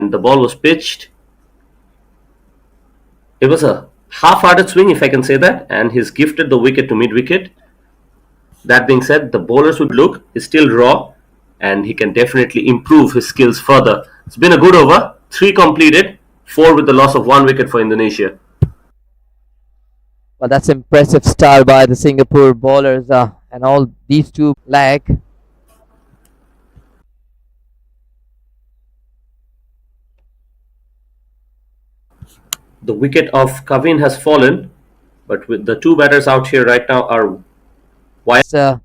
The ball was pitched. It was a half-hearted swing, if I can say that, and he's gifted the wicket to mid-wicket. That being said, the bowler's look is still raw, and he can definitely improve his skills further. It's been a good over. 3 completed, 4 with the loss of 1 wicket for Indonesia. Well, that's impressive style by the Singapore bowlers, and all these two lack. The wicket of Kavin has fallen, but with the 2 batters out here right now are wide. It's a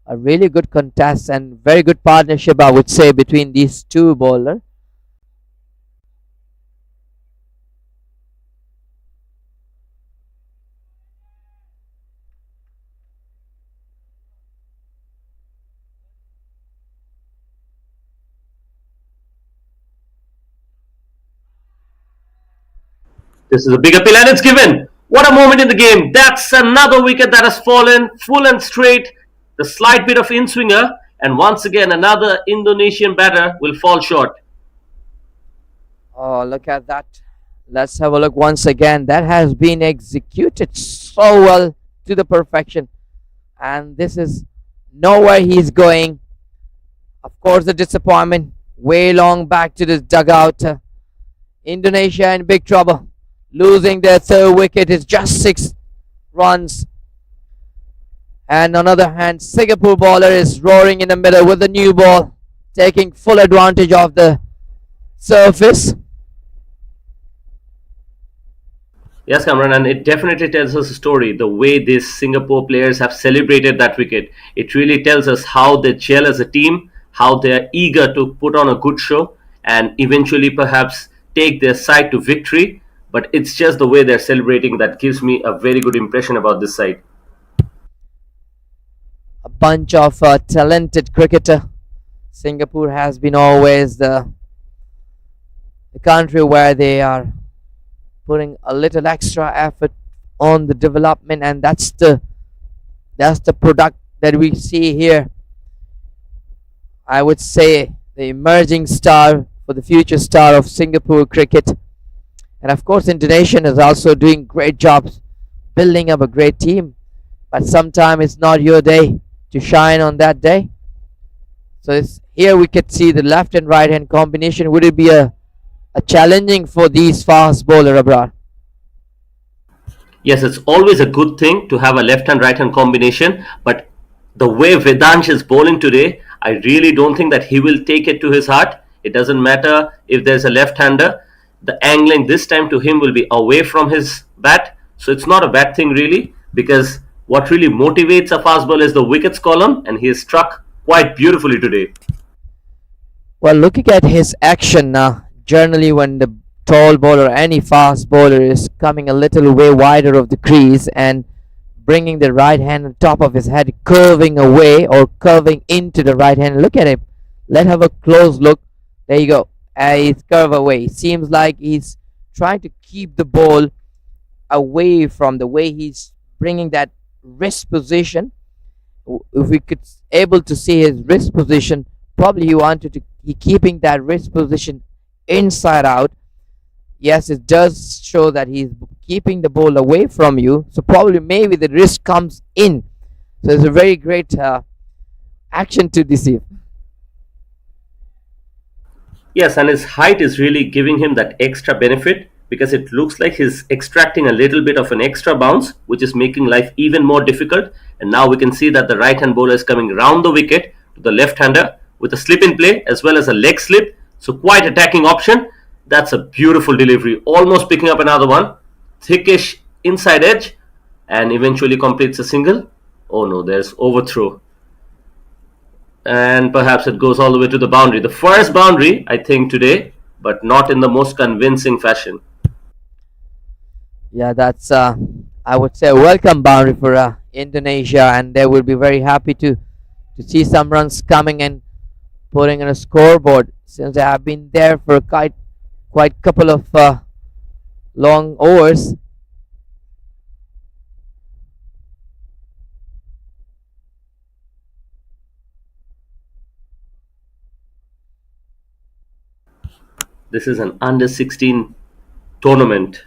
really good contest and very good partnership, I would say, between these two bowlers. This is a big appeal and it's given. What a moment in the game. That's another wicket that has fallen full and straight. The slight bit of in swinger, and once again another Indonesian batter will fall short. Oh, look at that. Let's have a look once again. That has been executed so well to the perfection. And this is nowhere he's going. Of course, the disappointment way long back to this dugout. Indonesia in big trouble. Losing their third wicket is just 6 runs. And on the other hand, Singapore bowler is roaring in the middle with the new ball, taking full advantage of the surface. Yes, Cameron, and it definitely tells us a story. The way these Singapore players have celebrated that wicket, it really tells us how they gel as a team, how they are eager to put on a good show, and eventually perhaps take their side to victory. But it's just the way they're celebrating that gives me a very good impression about this side. A bunch of talented cricketer. Singapore has been always the country where they are putting a little extra effort on the development, and that's the product that we see here. I would say the emerging star for the future star of Singapore cricket. And of course, Indonesia is also doing great jobs building up a great team. But sometimes it's not your day to shine on that day. So here we could see the left and right hand combination. Would it be a challenging for these fast bowler abroad? Yes, it's always a good thing to have a left hand right hand combination, but the way Vedansh is bowling today, I really don't think that he will take it to his heart. It doesn't matter if there's a left hander, the angling this time to him will be away from his bat. So it's not a bad thing really, because what really motivates a fast bowler is the wickets column, and he is struck quite beautifully today. Well, looking at his action now, generally when the tall bowler, any fast bowler, is coming a little way wider of the crease and bringing the right hand on top of his head, curving away or curving into the right hand. Look at him. Let's have a close look. There you go. He's curved away. Seems like he's trying to keep the ball away from the way he's bringing that wrist position. If we could able to see his wrist position, probably he wanted to he keeping that wrist position inside out. Yes, it does show that he's keeping the ball away from you. So probably maybe the wrist comes in. So it's a very great action to deceive. Yes, and his height is really giving him that extra benefit because it looks like he's extracting a little bit of an extra bounce, which is making life even more difficult. And now we can see that the right hand bowler is coming round the wicket to the left hander with a slip in play as well as a leg slip. So quite attacking option. That's a beautiful delivery, almost picking up another one. Thickish inside edge and eventually completes a single. Oh no, there's overthrow. And perhaps it goes all the way to the boundary. The first boundary, I think, today, but not in the most convincing fashion. Yeah, that's I would say a welcome boundary for Indonesia, and they will be very happy to see some runs coming and putting on a scoreboard since they have been there for quite couple of long overs. This is an under 16 tournament,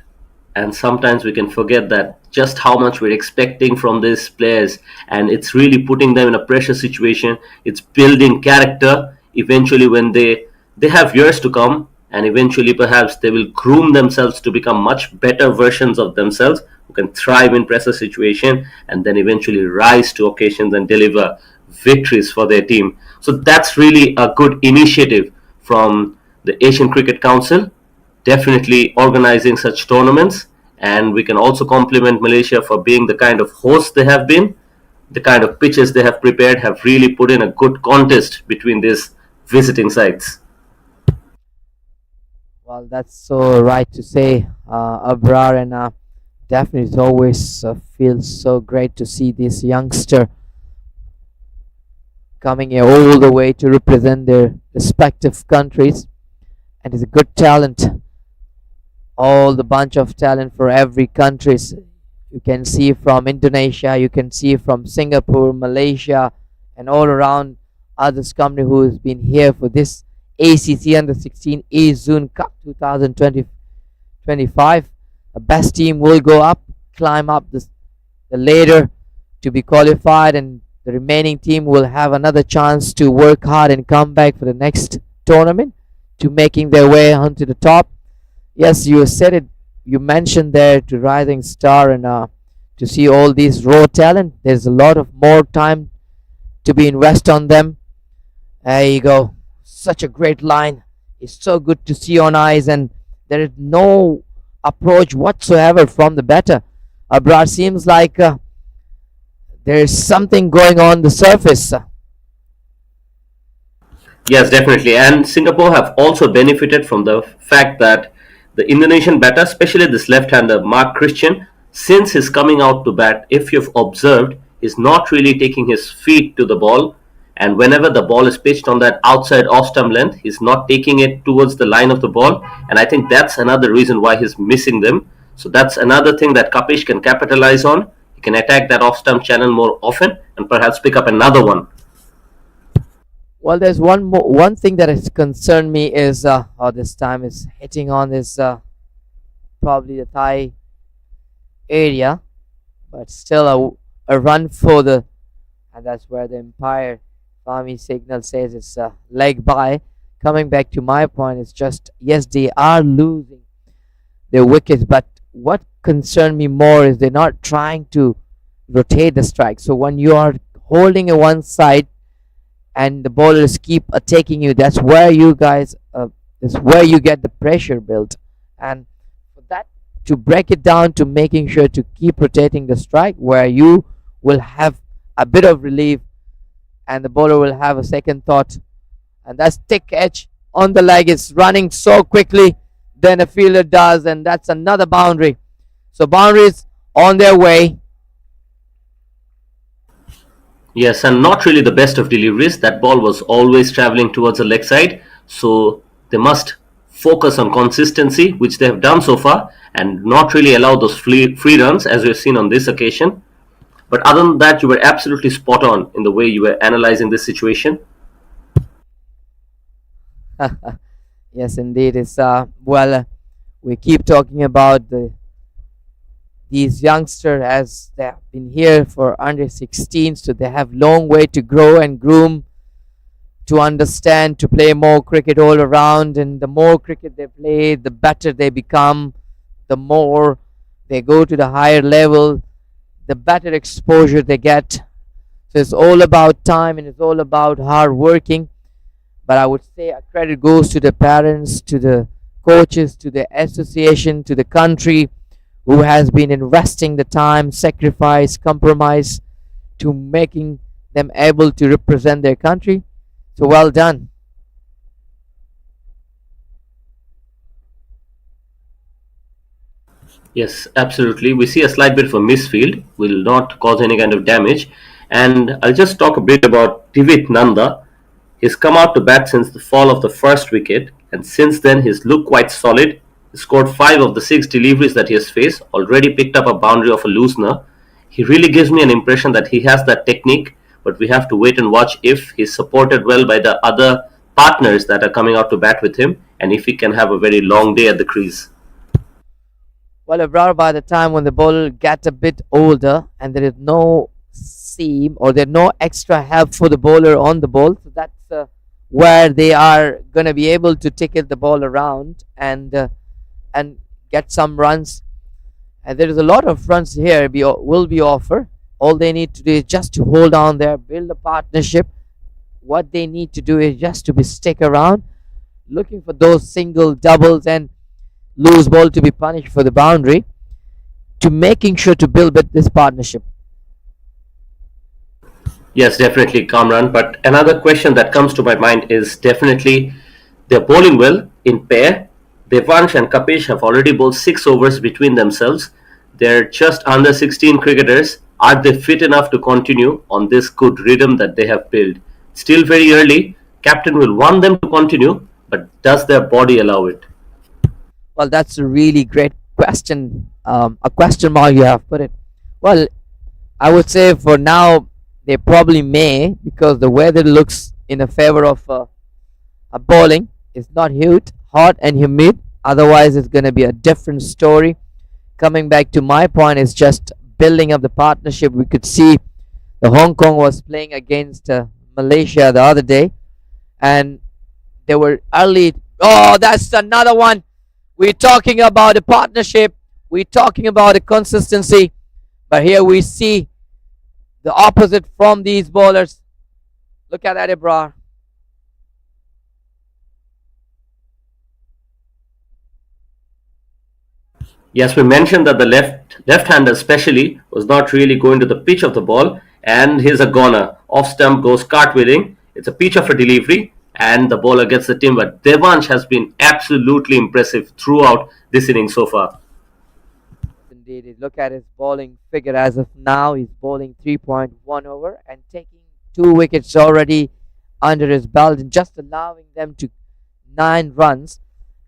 and sometimes we can forget that just how much we're expecting from these players, and it's really putting them in a pressure situation. It's building character eventually when they have years to come, and eventually perhaps they will groom themselves to become much better versions of themselves who can thrive in pressure situation and then eventually rise to occasions and deliver victories for their team. So that's really a good initiative from the Asian Cricket Council, definitely organizing such tournaments. And we can also compliment Malaysia for being the kind of host they have been. The kind of pitches they have prepared have really put in a good contest between these visiting sides. Well, that's so right to say, Abrar, and definitely it always feels so great to see this youngster coming here all the way to represent their respective countries, and is a good talent. All the bunch of talent for every countries. You can see from Indonesia, you can see from Singapore, Malaysia, and all around others company who has been here for this ACC Under 16 Azun Cup 2025. The best team will go up, climb up the ladder to be qualified, and the remaining team will have another chance to work hard and come back for the next tournament to making their way onto the top. Yes, you said it. You mentioned there to rising star, and to see all these raw talent. There's a lot of more time to be invest on them. There you go. Such a great line. It's so good to see on eyes, and there is no approach whatsoever from the batter. Abrar seems like there is something going on the surface. Yes, definitely. And Singapore have also benefited from the fact that the Indonesian batter, especially this left-hander Mark Christian, since his coming out to bat, if you've observed, is not really taking his feet to the ball. And whenever the ball is pitched on that outside off-stump length, he's not taking it towards the line of the ball. And I think that's another reason why he's missing them. So that's another thing that Kapish can capitalize on. He can attack that off-stump channel more often and perhaps pick up another one. Well, there's one thing that has concerned me is this time is hitting on this probably the thigh area, but still a run for the, and that's where the umpire Fahmi signal says it's a leg by. Coming back to my point, it's just yes, they are losing their wickets, but what concerned me more is they're not trying to rotate the strike. So when you are holding a one side and the bowlers keep attacking you, that's where you guys is where you get the pressure built. And for that, to break it down to making sure to keep rotating the strike where you will have a bit of relief and the bowler will have a second thought, and that's thick edge on the leg. It's running so quickly than a fielder does, and that's another boundary. So boundaries on their way. Yes, and not really the best of deliveries. That ball was always traveling towards the leg side. So they must focus on consistency, which they have done so far, and not really allow those free runs as we've seen on this occasion. But other than that, you were absolutely spot on in the way you were analyzing this situation. Yes, indeed. It's we keep talking about these youngsters as they have been here for under 16, so they have long way to grow and groom to understand to play more cricket all around. And the more cricket they play, the better they become. The more they go to the higher level, the better exposure they get. So it's all about time and it's all about hard working. But I would say a credit goes to the parents, to the coaches, to the association, to the country who has been investing the time, sacrifice, compromise to making them able to represent their country. So well done. Yes, absolutely. We see a slight bit of a misfield, will not cause any kind of damage. And I'll just talk a bit about Divit Nanda. He's come out to bat since the fall of the first wicket, and since then he's looked quite solid. He scored 5 of the 6 deliveries that he has faced, already picked up a boundary of a loosener. He really gives me an impression that he has that technique, but we have to wait and watch if he's supported well by the other partners that are coming out to bat with him. and if he can have a very long day at the crease. Well, Abrar, by the time when the bowler gets a bit older and there is no seam or there's no extra help for the bowler on the ball, so that's where they are going to be able to tickle the ball around and get some runs. And there is a lot of runs here will be offered. All they need to do is just to hold on there, build a partnership. What they need to do is just to be stick around, looking for those single doubles and loose ball to be punished for the boundary, to making sure to build with this partnership. Yes, definitely, Kamran. But another question that comes to my mind is definitely they're bowling well in pair. Devansh and Kapish have already bowled 6 overs between themselves. They're just under 16 cricketers. Are they fit enough to continue on this good rhythm that they have built? Still very early. Captain will want them to continue, but does their body allow it? Well, that's a really great question. A question mark you have put it. Well, I would say for now they probably may, because the weather looks in a favor of a bowling. It's not hot and humid. Otherwise, it's going to be a different story. Coming back to my point, is just building up the partnership. We could see the Hong Kong was playing against Malaysia the other day, and they were early. Oh, that's another one. We're talking about a partnership. We're talking about a consistency. But here we see the opposite from these bowlers. Look at that, Ibrar. Yes, we mentioned that the left-hander especially was not really going to the pitch of the ball, and here's a goner. Off stump goes cartwheeling. It's a pitch of a delivery, and the bowler gets the timber. Devansh has been absolutely impressive throughout this inning so far. Indeed, look at his bowling figure as of now. He's bowling 3.1 over and taking 2 wickets already under his belt and just allowing them to 9 runs.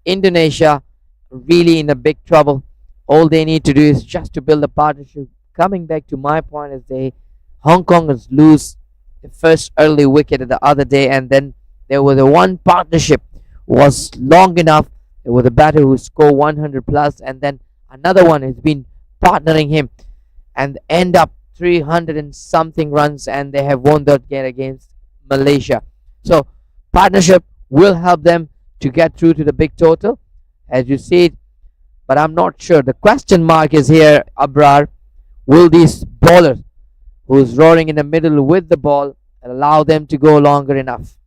Indonesia really in a big trouble. All they need to do is just to build a partnership. Coming back to my point is Hong Kongers lose the first early wicket the other day, and then there was a one partnership was long enough. There was a batter who scored 100 plus, and then another one has been partnering him and end up 300 and something runs, and they have won that game against Malaysia. So partnership will help them to get through to the big total, as you see it. But I'm not sure. The question mark is here, Abrar. Will these bowlers who's roaring in the middle with the ball allow them to go longer enough?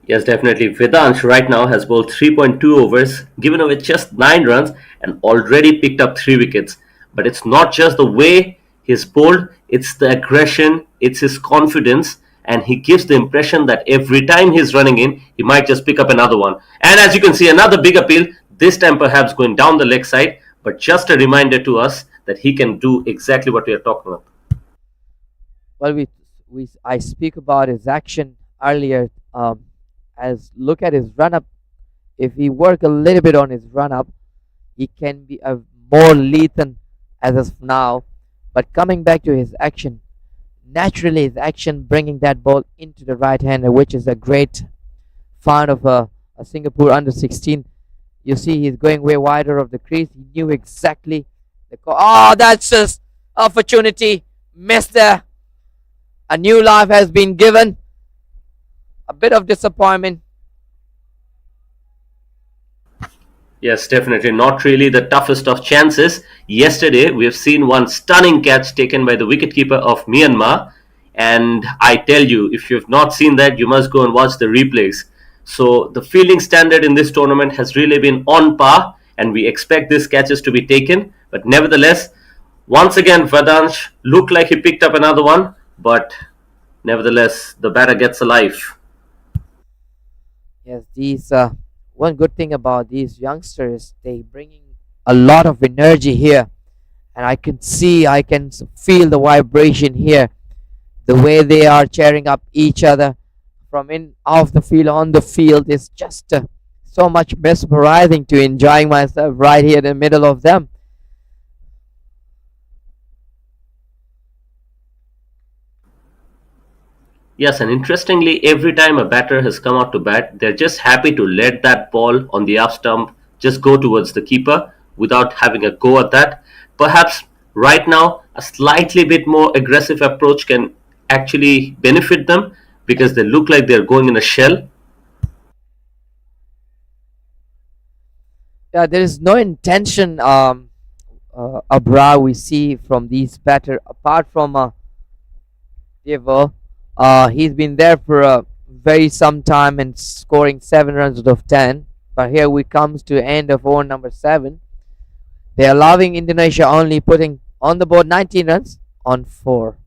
Yes, definitely. Vedansh right now has bowled 3.2 overs, given away just 9 runs, and already picked up 3 wickets. But it's not just the way he's bowled, it's the aggression, it's his confidence, and he gives the impression that every time he's running in, he might just pick up another one. And as you can see, another big appeal, this time perhaps going down the leg side, but just a reminder to us that he can do exactly what we are talking about. Well, I speak about his action earlier. As look at his run up. If he work a little bit on his run up, he can be a more lethal as of now. But coming back to his action, naturally his action bringing that ball into the right hander, which is a great find of a Singapore under 16. You see, he's going way wider of the crease. He knew exactly the call. Oh, that's just opportunity missed there. A new life has been given. A bit of disappointment. Yes, definitely. Not really the toughest of chances. Yesterday, we have seen one stunning catch taken by the wicketkeeper of Myanmar. And I tell you, if you have not seen that, you must go and watch the replays. So the fielding standard in this tournament has really been on par, and we expect these catches to be taken. But nevertheless, once again, Vedansh looked like he picked up another one, but nevertheless, the batter gets a life. Yes, these one good thing about these youngsters, they bringing a lot of energy here, and I can feel the vibration here, the way they are cheering up each other from in off the field on the field is just so much mesmerizing to enjoying myself right here in the middle of them. Yes, and interestingly, every time a batter has come out to bat, they're just happy to let that ball on the up stump just go towards the keeper without having a go at that. Perhaps right now, a slightly bit more aggressive approach can actually benefit them because they look like they're going in a shell. Yeah, there is no intention, Abra, we see from these batter apart from Divo. He's been there for a very some time and scoring 7 runs out of 10. But here we comes to end of over number 7. They're allowing Indonesia only putting on the board 19 runs on 4.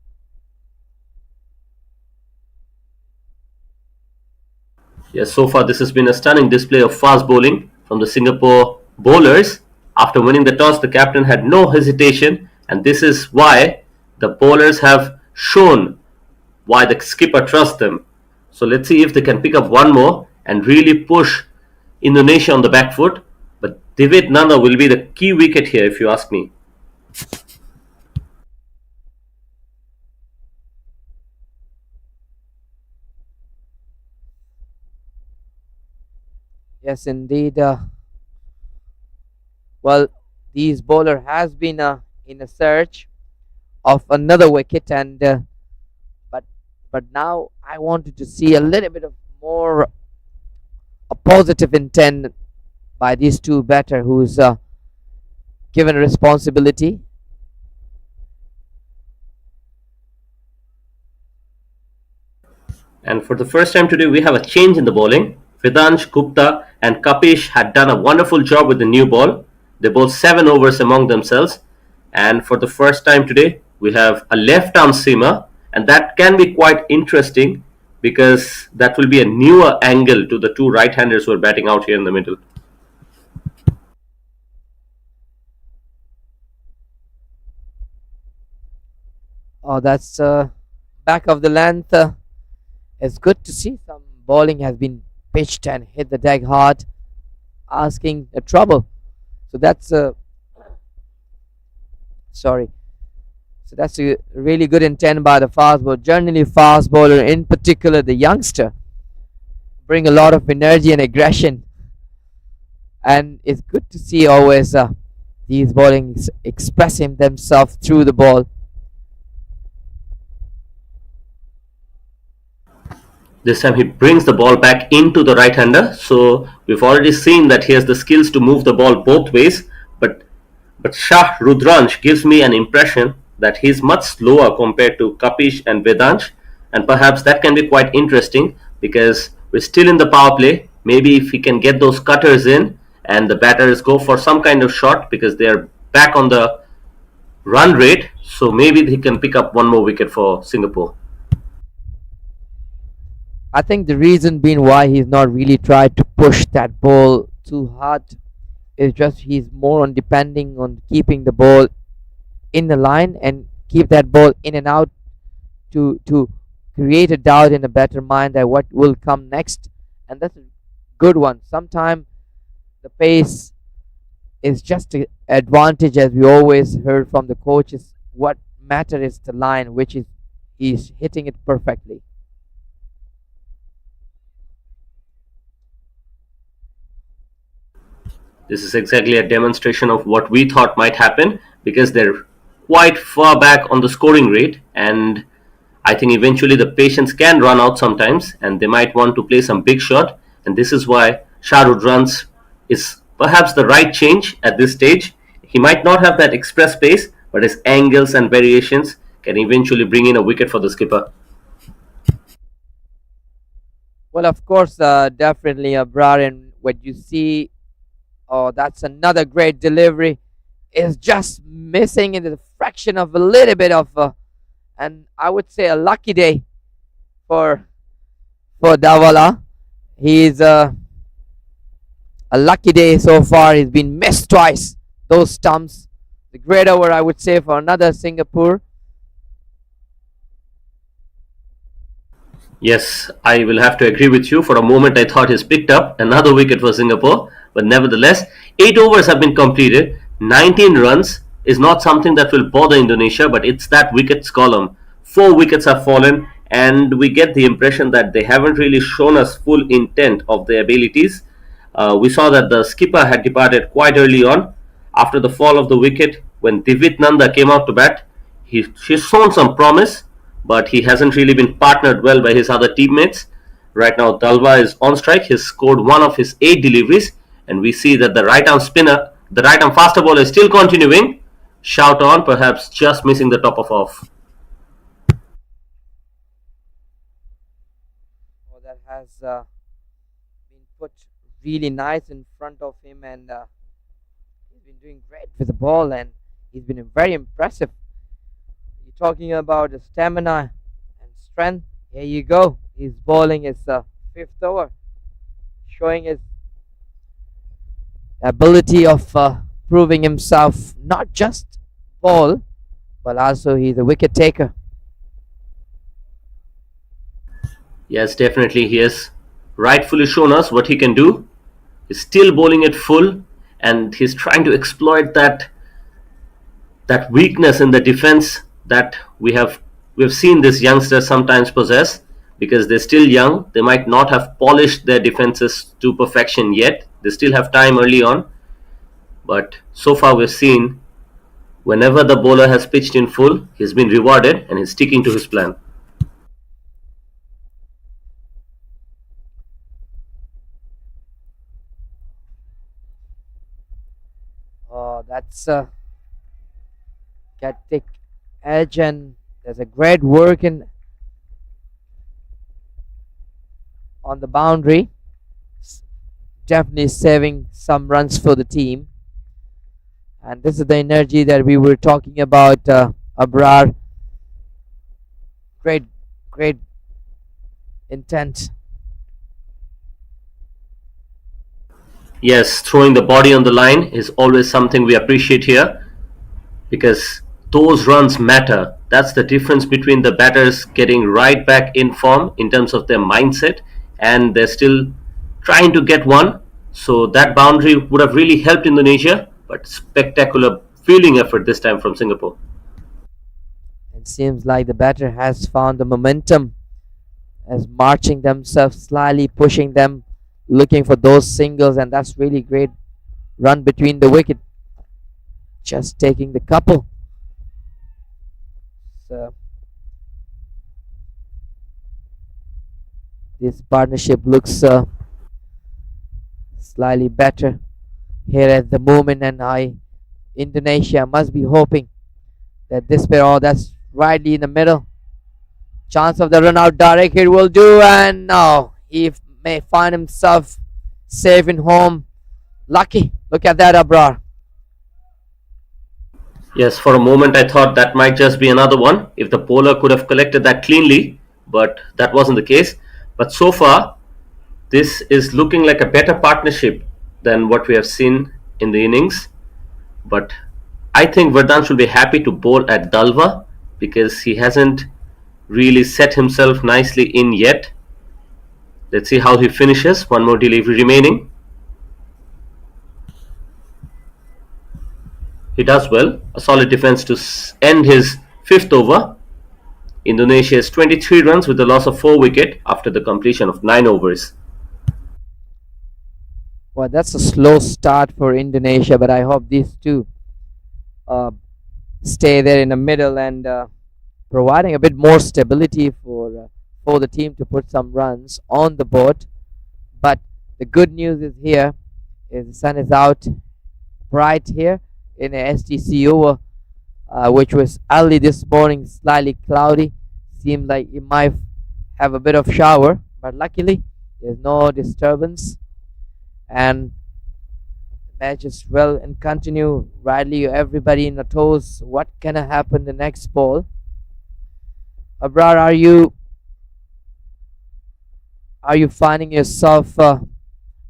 Yes, so far this has been a stunning display of fast bowling from the Singapore bowlers. After winning the toss, the captain had no hesitation, and this is why the bowlers have shown why the skipper trusts them. So let's see if they can pick up one more and really push Indonesia on the back foot. But Divit Nanda will be the key wicket here, if you ask me. Yes, indeed. Well, these bowler has been in a search of another wicket, and but but now I wanted to see a little bit of more a positive intent by these two batter who's given responsibility. And for the first time today, we have a change in the bowling. Vedansh, Gupta, and Kapish had done a wonderful job with the new ball. They bowled 7 overs among themselves. And for the first time today, we have a left arm seamer, and that can be quite interesting because that will be a newer angle to the two right handers who are batting out here in the middle. Oh, that's back of the length. It's good to see some bowling has been pitched and hit the deck hard, asking trouble. So that's sorry. So that's a really good intent by the fast bowler. Generally, fast bowler, in particular the youngster, bring a lot of energy and aggression, and it's good to see always these bowlings expressing themselves through the ball. This time he brings the ball back into the right hander. So we've already seen that he has the skills to move the ball both ways. But Shah Rudransh gives me an impression that he's much slower compared to Kapish and Vedansh. And perhaps that can be quite interesting because we're still in the power play. Maybe if he can get those cutters in and the batters go for some kind of shot because they're back on the run rate. So maybe he can pick up one more wicket for Singapore. I think the reason being why he's not really tried to push that ball too hard is just he's more on depending on keeping the ball in the line and keep that ball in and out to create a doubt in a better mind that what will come next, and that's a good one. Sometimes the pace is just an advantage, as we always heard from the coaches. What matter is the line, which is he's hitting it perfectly. This is exactly a demonstration of what we thought might happen because they're quite far back on the scoring rate, and I think eventually the patience can run out sometimes and they might want to play some big shot, and this is why Shahrud runs is perhaps the right change at this stage. He might not have that express pace, but his angles and variations can eventually bring in a wicket for the skipper. Well, of course, definitely, Abrar, and what you see, oh, that's another great delivery. Is just missing in the fraction of a little bit of, and I would say a lucky day for Davala. He's a lucky day so far. He's been missed twice. Those stumps. The great over, I would say, for another Singapore. Yes, I will have to agree with you. For a moment, I thought he's picked up another wicket for Singapore, but nevertheless, 8 overs have been completed. 19 runs is not something that will bother Indonesia, but it's that wickets column. 4 wickets have fallen, and we get the impression that they haven't really shown us full intent of their abilities. We saw that the skipper had departed quite early on after the fall of the wicket when Divit Nanda came out to bat. She's shown some promise, but he hasn't really been partnered well by his other teammates. Right now, Dalva is on strike. He's scored one of his 8 deliveries, and we see that the right arm faster ball is still continuing. Shout on, perhaps just missing the top of off. Oh, that has been put really nice in front of him, and he's been doing great with the ball, and he's been very impressive. You're talking about the stamina and strength. Here you go. He's bowling his fifth over, showing his ability of proving himself not just ball, but also he's a wicket taker. Yes, definitely he has rightfully shown us what he can do. He's still bowling it full, and he's trying to exploit that weakness in the defense that we've seen this youngster sometimes possess, because they're still young. They might not have polished their defenses to perfection yet. They still have time early on, but so far we've seen whenever the bowler has pitched in full, he's been rewarded and he's sticking to his plan. Oh, that's get thick edge, and there's a great work in on the boundary. Definitely saving some runs for the team, and this is the energy that we were talking about. Abrar, great, great intent. Yes, throwing the body on the line is always something we appreciate here, because those runs matter. That's the difference between the batters getting right back in form in terms of their mindset, and they're still trying to get one. So that boundary would have really helped Indonesia, but spectacular fielding effort this time from Singapore. It seems like the batter has found the momentum as marching themselves, slightly pushing them, looking for those singles, and that's really great run between the wicket, just taking the couple. So this partnership looks slightly better here at the moment, and Indonesia must be hoping that this pair, oh, that's rightly in the middle. Chance of the run out, direct hit will do, and now he may find himself safe in home. Lucky. Look at that, Abrar. Yes, for a moment I thought that might just be another one if the bowler could have collected that cleanly, but that wasn't the case. But so far, this is looking like a better partnership than what we have seen in the innings. But I think Verdun should be happy to bowl at Dalva, because he hasn't really set himself nicely in yet. Let's see how he finishes. One more delivery remaining. He does well. A solid defense to end his fifth over. Indonesia has 23 runs with a loss of 4 wickets after the completion of 9 overs. Well, that's a slow start for Indonesia, but I hope these two stay there in the middle and providing a bit more stability for the team to put some runs on the board. But the good news is here is the sun is out bright here in the STC Oval, which was early this morning, slightly cloudy. Seemed like it might have a bit of shower, but luckily there's no disturbance, and the match is well and continue. Rightly, everybody in the toes. What can happen the next ball? Abrar, are you finding yourself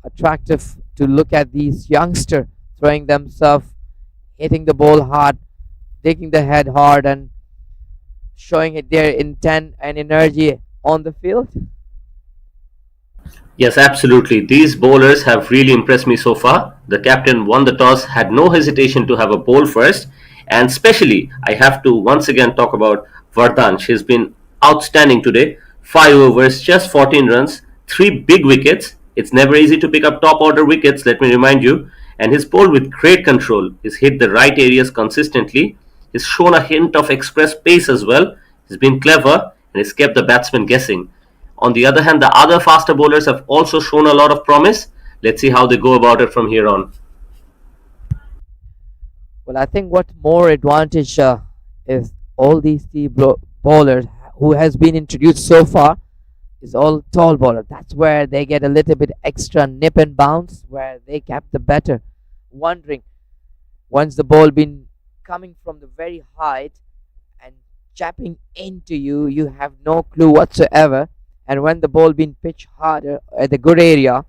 attractive to look at these youngsters throwing themselves, hitting the ball hard, taking the head hard, and showing it their intent and energy on the field? Yes, absolutely. These bowlers have really impressed me so far. The captain won the toss, had no hesitation to have a bowl first, and especially I have to once again talk about Vardhan. She's been outstanding today. 5 overs, just 14 runs, 3 big wickets. It's never easy to pick up top order wickets, let me remind you. And he's bowled with great control. He's hit the right areas consistently. He's shown a hint of express pace as well. He's been clever and he's kept the batsman guessing. On the other hand, the other faster bowlers have also shown a lot of promise. Let's see how they go about it from here on. Well, I think what more advantage is all these three bowlers who has been introduced so far is all tall bowler. That's where they get a little bit extra nip and bounce, where they kept the batter wondering once the ball been coming from the very height and chapping into you, you have no clue whatsoever. And when the ball been pitched harder at the good area,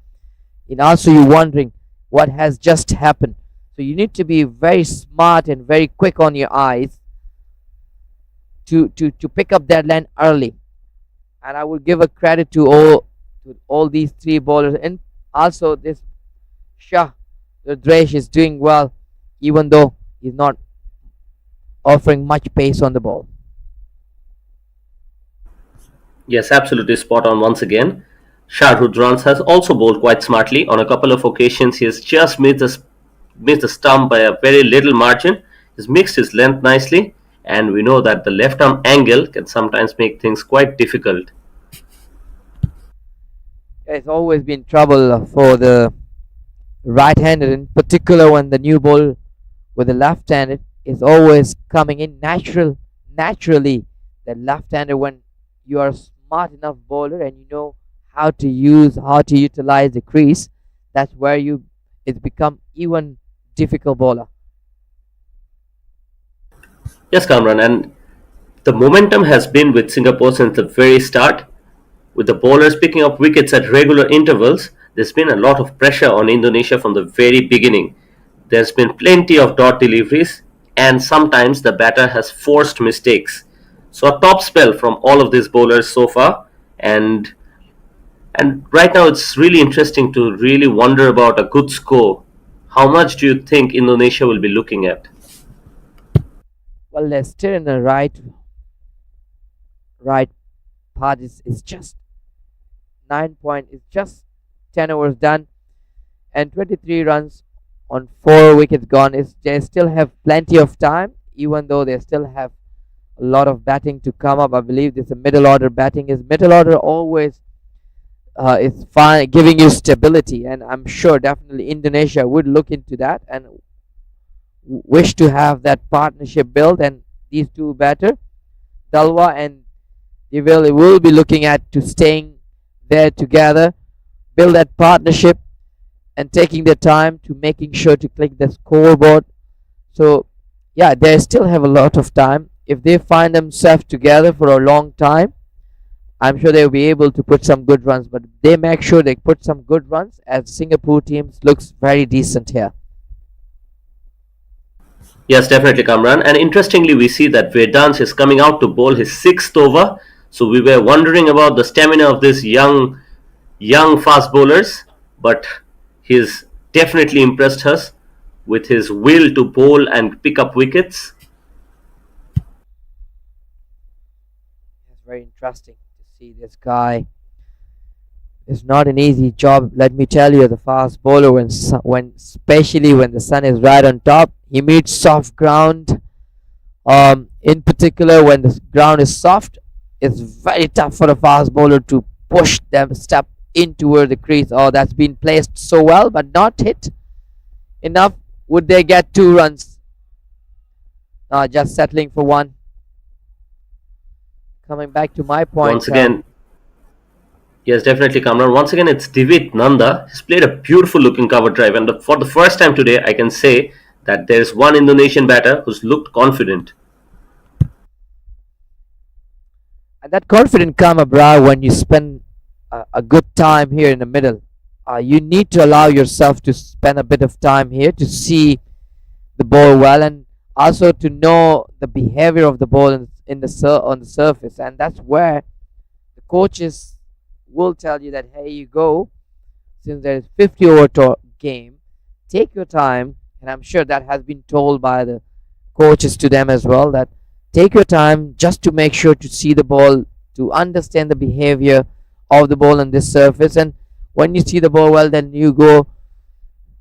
in also you wondering what has just happened. So you need to be very smart and very quick on your eyes to pick up that line early. And I would give a credit to all these three bowlers, and also this Shah Rudresh is doing well, even though he's not offering much pace on the ball. Yes, absolutely spot on once again. Shah Rudrans has also bowled quite smartly. On a couple of occasions, he has just missed the stump by a very little margin. He's mixed his length nicely, and we know that the left arm angle can sometimes make things quite difficult. It's always been trouble for the right-handed, in particular when the new ball with the left-handed is always coming in naturally. The left-handed, when you are a smart enough bowler and you know how to utilize the crease, that's where you it's become even difficult bowler. Yes, Kamran, and the momentum has been with Singapore since the very start. With the bowlers picking up wickets at regular intervals, there's been a lot of pressure on Indonesia from the very beginning. There's been plenty of dot deliveries, and sometimes the batter has forced mistakes. So a top spell from all of these bowlers so far, and right now it's really interesting to really wonder about a good score. How much do you think Indonesia will be looking at? Well, they're still in the right part. Is just 9 point. It's just 10 overs done and 23 runs on 4 wickets gone. They still have plenty of time, even though they still have a lot of batting to come up. I believe this middle order batting is middle order always is fine, giving you stability, and I'm sure definitely Indonesia would look into that and wish to have that partnership built. And these two batter, Dalwa and will be looking at to staying there together, build that partnership, and taking their time to making sure to click the scoreboard. So yeah, they still have a lot of time. If they find themselves together for a long time, I'm sure they'll be able to put some good runs. But they make sure they put some good runs, as Singapore teams looks very decent here. Yes, definitely, Kamran. And interestingly, we see that Vedant is coming out to bowl his sixth over. So we were wondering about the stamina of these young fast bowlers, but he's definitely impressed us with his will to bowl and pick up wickets. It's very interesting to see this guy. It's not an easy job, let me tell you. The fast bowler, when especially when the sun is right on top, he meets soft ground. In particular, when the ground is soft, it's very tough for the fast bowler to push them step in toward the crease. Oh, that's been placed so well, but not hit enough. Would they get 2 runs? Just settling for one. Coming back to my point. Once again, yes, definitely, Kamran. Once again, it's Divit Nanda. He's played a beautiful looking cover drive, and for the first time today, I can say that there's one Indonesian batter who's looked confident. and that confidence come abroad when you spend a good time here in the middle. You need to allow yourself to spend a bit of time here to see the ball well, and also to know the behavior of the ball on the surface. And that's where the coaches will tell you that, hey, you go, since there is 50 over game, take your time. And I'm sure that has been told by the coaches to them as well, that take your time just to make sure to see the ball to understand the behavior of the ball on this surface. And when you see the ball well, then you go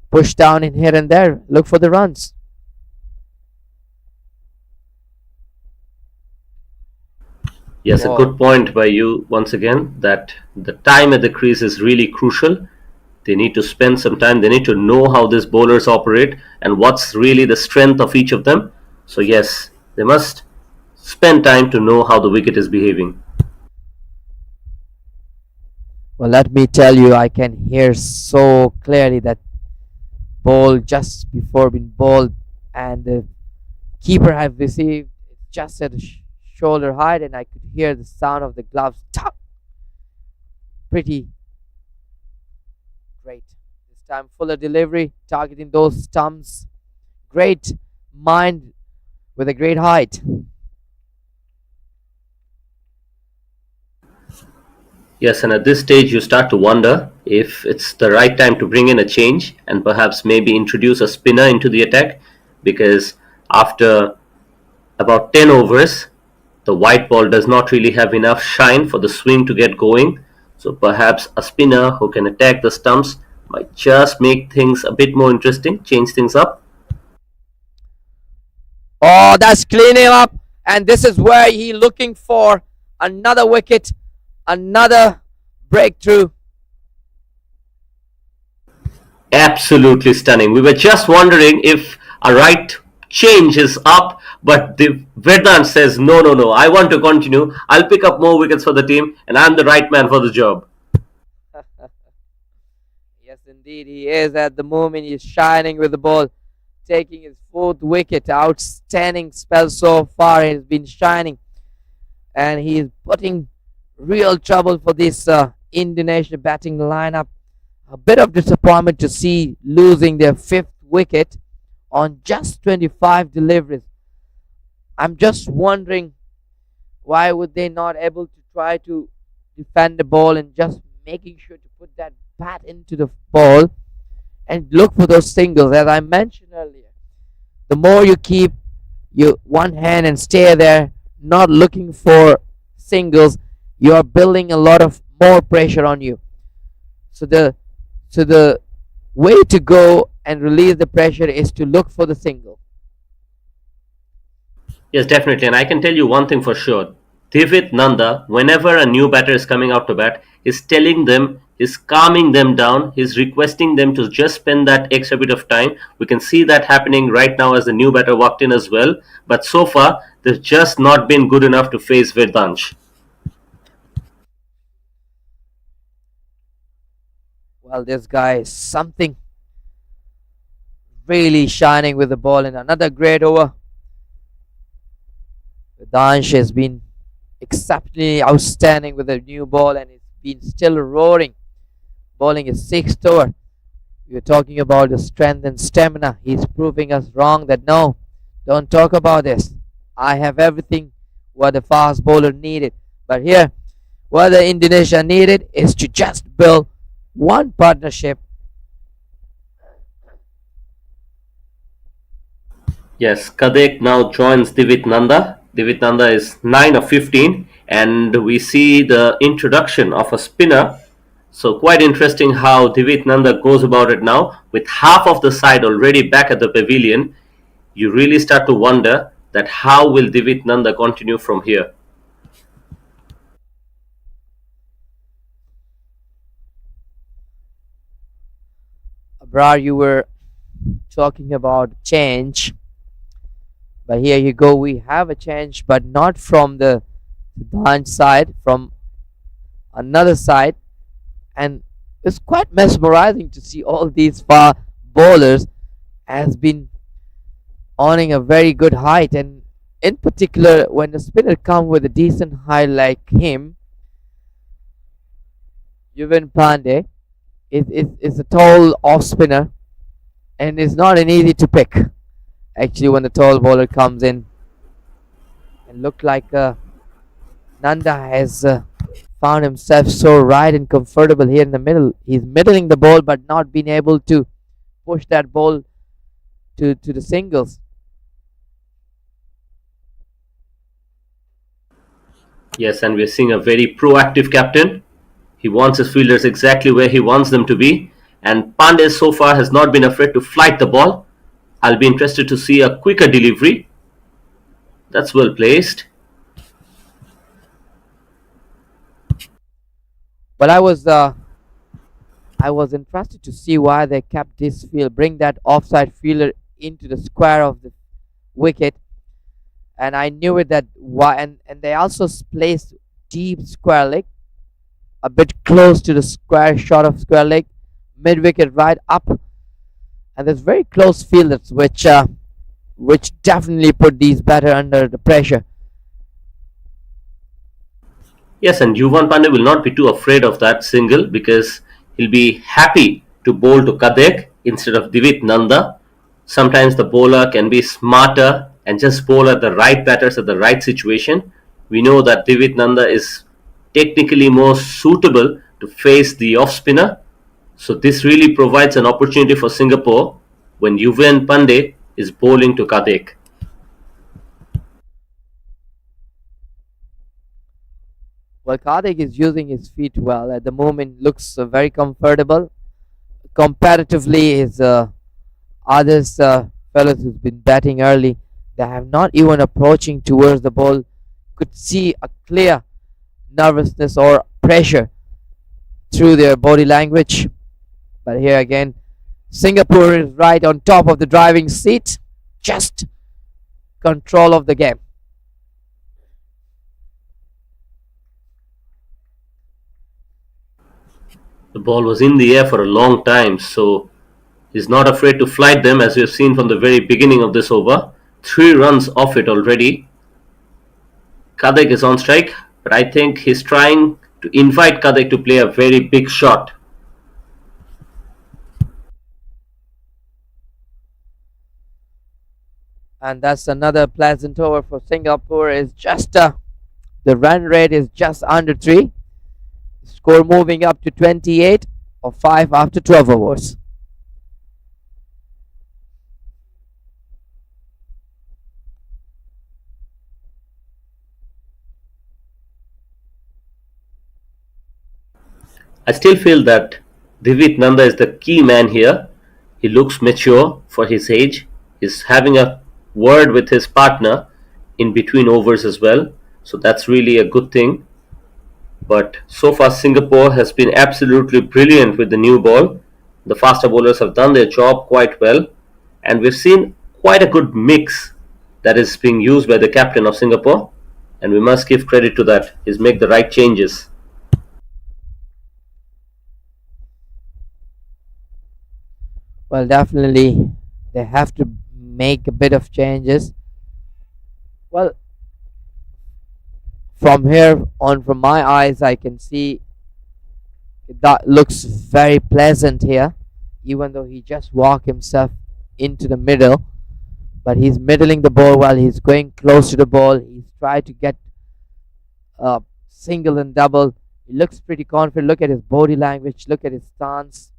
push down in here and there, look for the runs. Yes, a Wow. good point by you once again that the time at the crease is really crucial. They need to spend some time. They need to know how these bowlers operate and what's really the strength of each of them. So, yes, they must spend time to know how the wicket is behaving. Well, let me tell you, I can hear so clearly that ball just before being bowled, and the keeper have received it just at the shoulder height, and I could hear the sound of the gloves. Tuck! Pretty great. This time, fuller delivery, targeting those stumps. Great mind with a great height. Yes, and at this stage, you start to wonder if it's the right time to bring in a change and perhaps maybe introduce a spinner into the attack because after about 10 overs, the white ball does not really have enough shine for the swing to get going. So perhaps a spinner who can attack the stumps might just make things a bit more interesting, change things up. Oh, that's cleaning up, and this is where he looking for another wicket, another breakthrough. Absolutely stunning. We were just wondering if a right change is up, but the Vedant says, no, no, no, I want to continue. I'll pick up more wickets for the team, and I'm the right man for the job. Yes, indeed, he is at the moment. He's shining with the ball, taking his fourth wicket. Outstanding spell so far. He's been shining, and he is putting real trouble for this Indonesia batting lineup. A bit of disappointment to see losing their fifth wicket on just 25 deliveries. I'm just wondering why would they not able to try to defend the ball and just making sure to put that bat into the ball and look for those singles. As I mentioned earlier, the more you keep your one hand and stay there, not looking for singles, you are building a lot of more pressure on you. So the way to go and release the pressure is to look for the single. Yes, definitely. And I can tell you one thing for sure. Divit Nanda, whenever a new batter is coming out to bat, is telling them, is calming them down, he's requesting them to just spend that extra bit of time. We can see that happening right now as the new batter walked in as well. But so far, they've just not been good enough to face Vedansh. Well, this guy is something really shining with the ball in another great over. Vedansh has been exceptionally outstanding with the new ball and it's been still roaring. Bowling his sixth over. We were talking about the strength and stamina. He's proving us wrong that no, don't talk about this. I have everything what the fast bowler needed. But here, what the Indonesia needed is to just build one partnership. Yes, Kadek now joins Divit Nanda. Divit Nanda is 9 of 15, and we see the introduction of a spinner. So, quite interesting how Divit Nanda goes about it now. With half of the side already back at the pavilion, you really start to wonder that how will Divit Nanda continue from here? Abrar, you were talking about change, but here you go. We have a change, but not from the Dhanj side, from another side, and it's quite mesmerizing to see all these far bowlers has been owning a very good height, and in particular when the spinner come with a decent height like him, Yuvan Pandey is a tall off spinner and it's not an easy to pick. Actually, when the tall bowler comes in and look like Nanda has found himself so right and comfortable here in the middle. He's middling the ball but not being able to push that ball to the singles. Yes, and we're seeing a very proactive captain. He wants his fielders exactly where he wants them to be. And Pandey so far has not been afraid to flight the ball. I'll be interested to see a quicker delivery. That's well placed. Well, I was interested to see why they kept this field, bring that offside fielder into the square of the wicket, and I knew it that why, and they also placed deep square leg, a bit close to the square shot of square leg, mid wicket right up, and there's very close fielders which definitely put these batter under the pressure. Yes, and Yuvan Pandey will not be too afraid of that single because he'll be happy to bowl to Kadek instead of Divit Nanda. Sometimes the bowler can be smarter and just bowl at the right batters at the right situation. We know that Divit Nanda is technically more suitable to face the off spinner. So this really provides an opportunity for Singapore when Yuvan Pandey is bowling to Kadek. Well, Karthik is using his feet well at the moment. Looks very comfortable. Comparatively, his others fellows who've been batting early, they have not even approaching towards the ball. Could see a clear nervousness or pressure through their body language. But here again, Singapore is right on top of the driving seat. Just control of the game. The ball was in the air for a long time, so he's not afraid to flight them as we have seen from the very beginning of this over. 3 runs off it already. Kadek is on strike, but I think he's trying to invite Kadek to play a very big shot. And that's another pleasant over for Singapore. Is just the run rate is just under 3. Score moving up to 28 or 5 after 12 overs. I still feel that Divit Nanda is the key man here. He looks mature for his age. He's having a word with his partner in between overs as well. So that's really a good thing. But so far, Singapore has been absolutely brilliant with the new ball. The faster bowlers have done their job quite well. And we've seen quite a good mix that is being used by the captain of Singapore. And we must give credit to that. He's made the right changes. Well, definitely they have to make a bit of changes. Well, from here on, from my eyes, I can see that looks very pleasant here, even though he just walked himself into the middle. But he's middling the ball while he's going close to the ball. He's trying to get a single and double. He looks pretty confident. Look at his body language. Look at his stance.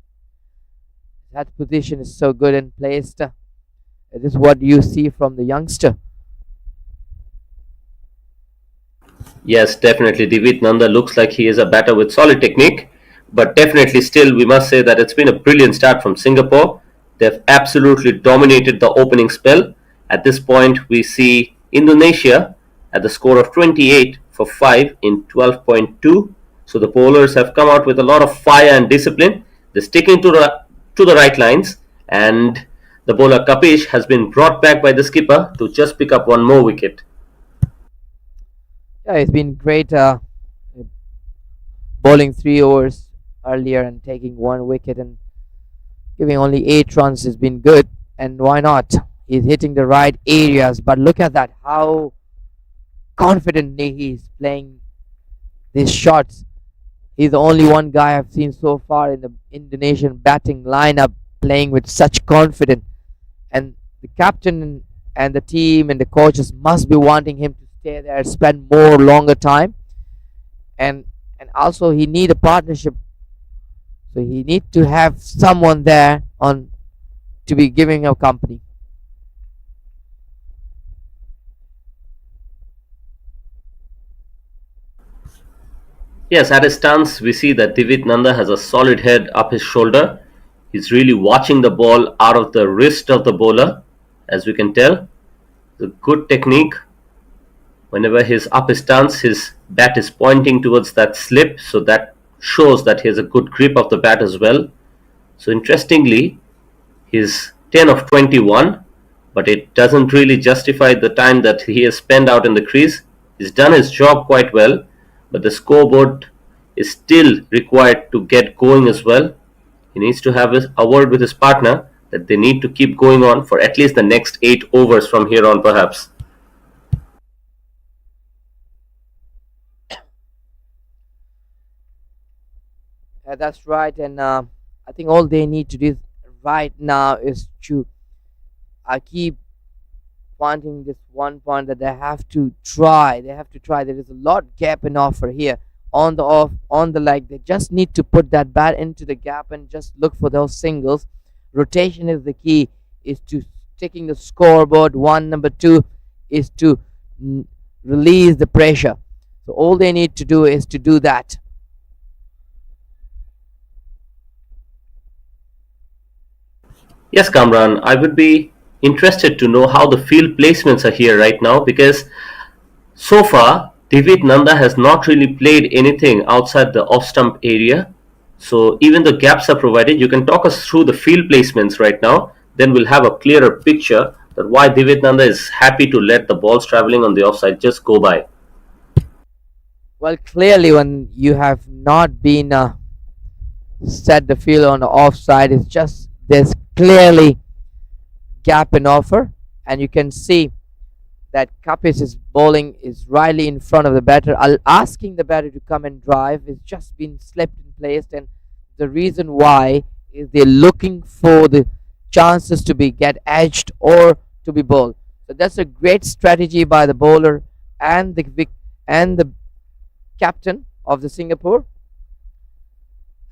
That position is so good and placed. This is what you see from the youngster. Yes, definitely. Divit Nanda looks like he is a batter with solid technique, but definitely still we must say that it's been a brilliant start from Singapore. They've absolutely dominated the opening spell. At this point, we see Indonesia at the score of 28 for 5 in 12.2. So the bowlers have come out with a lot of fire and discipline. They're sticking to the right lines, and the bowler Kapish has been brought back by the skipper to just pick up one more wicket. Yeah, it's been great bowling 3 overs earlier and taking 1 wicket and giving only 8 runs has been good. And why not? He's hitting the right areas. But look at that, how confidently he's playing these shots. He's the only one guy I've seen so far in the Indonesian batting lineup playing with such confidence. And the captain and the team and the coaches must be wanting him to stay there, spend more longer time. And also he need a partnership. So he need to have someone there on to be giving him company. Yes, at his stance, we see that Divit Nanda has a solid head up his shoulder. He's really watching the ball out of the wrist of the bowler, as we can tell. The good technique. Whenever he's up his stance, his bat is pointing towards that slip, so that shows that he has a good grip of the bat as well. So interestingly, he's 10 of 21, but it doesn't really justify the time that he has spent out in the crease. He's done his job quite well, but the scoreboard is still required to get going as well. He needs to have a word with his partner that they need to keep going on for at least the next 8 overs from here on, perhaps. That's right, and I think all they need to do right now is to keep pointing this one point that they have to try. They have to try. There is a lot gap in offer here on the off on the leg. They just need to put that bat into the gap and just look for those singles. Rotation is the key. Is to taking the scoreboard. One, number two is to mm, release the pressure. So all they need to do is to do that. Yes, Kamran, I would be interested to know how the field placements are here right now because so far Divit Nanda has not really played anything outside the off stump area. So even the gaps are provided. You can talk us through the field placements right now. Then we'll have a clearer picture that why Divit Nanda is happy to let the balls traveling on the offside just go by. Well, clearly, when you have not been set the field on the offside, it's just there's clearly gap in offer, and you can see that Kapis is bowling is rightly in front of the batter, asking the batter to come and drive. It's just been slept in place, and the reason why is they're looking for the chances to be get edged or to be bowled. So that's a great strategy by the bowler and the captain of the Singapore,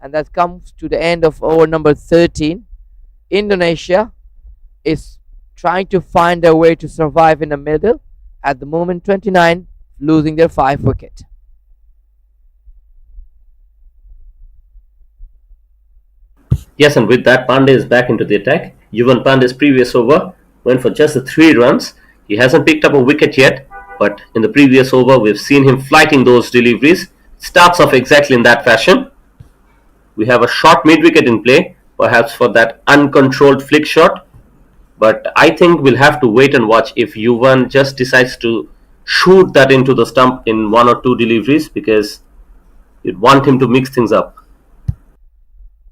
and that comes to the end of over number 13. Indonesia is trying to find a way to survive in the middle. At the moment, 29 losing their 5 wicket. Yes, and with that, Pandey is back into the attack. Yuvan Pandey's previous over went for just the 3 runs. He hasn't picked up a wicket yet, but in the previous over, we've seen him flighting those deliveries. Starts off exactly in that fashion. We have a short mid-wicket in play, perhaps for that uncontrolled flick shot. But I think we'll have to wait and watch if Yuvan just decides to shoot that into the stump in 1 or 2 deliveries because you'd want him to mix things up.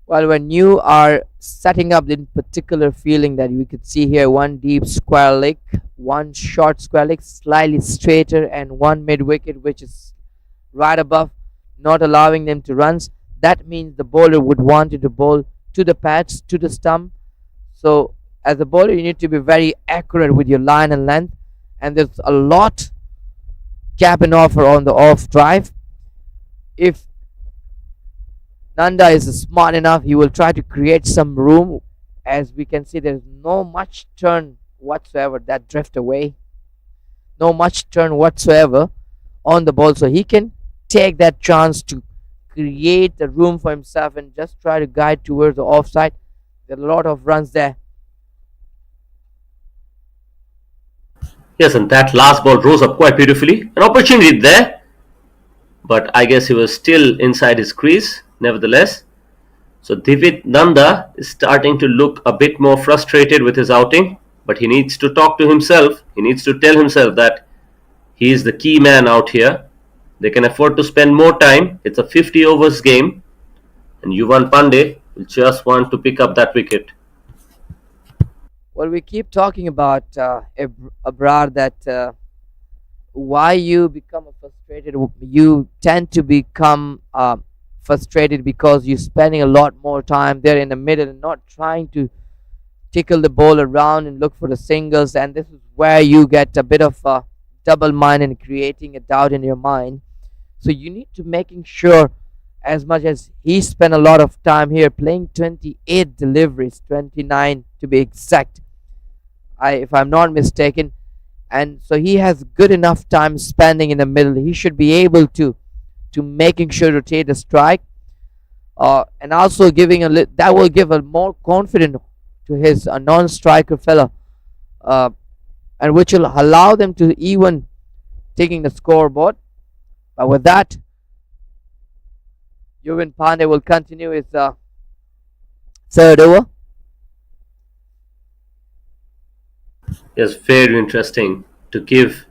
Well, when you are setting up in particular feeling that we could see here one deep square leg, one short square leg, slightly straighter, and one mid wicket which is right above, not allowing them to runs. That means the bowler would want you to bowl to the patch, to the stump. So as a bowler, you need to be very accurate with your line and length. And there's a lot gap in offer on the off drive. If Nanda is smart enough, he will try to create some room. As we can see, there's no much turn whatsoever. That drift away, no much turn whatsoever on the ball, so he can take that chance to create the room for himself and just try to guide towards the offside. There are a lot of runs there. Yes, and that last ball rose up quite beautifully. An opportunity there, but I guess he was still inside his crease, nevertheless. So Divit Nanda is starting to look a bit more frustrated with his outing, but he needs to talk to himself. He needs to tell himself that he is the key man out here. They can afford to spend more time. It's a 50 overs game, and Yuvan Pandey will just want to pick up that wicket. Well, we keep talking about Abrar that why you become a frustrated. You tend to become frustrated because you're spending a lot more time there in the middle and not trying to tickle the ball around and look for the singles. And this is where you get a bit of a double mind and creating a doubt in your mind. So you need to making sure, as much as he spent a lot of time here playing 28 deliveries, 29 to be exact, if I'm not mistaken, and so he has good enough time spending in the middle. He should be able to to making sure to take the strike, and also that will give a more confidence to his non-striker fella, uh, and which will allow them to even taking the scoreboard. But with that, Yuvin Pandey will continue his third over. Yes, very interesting to give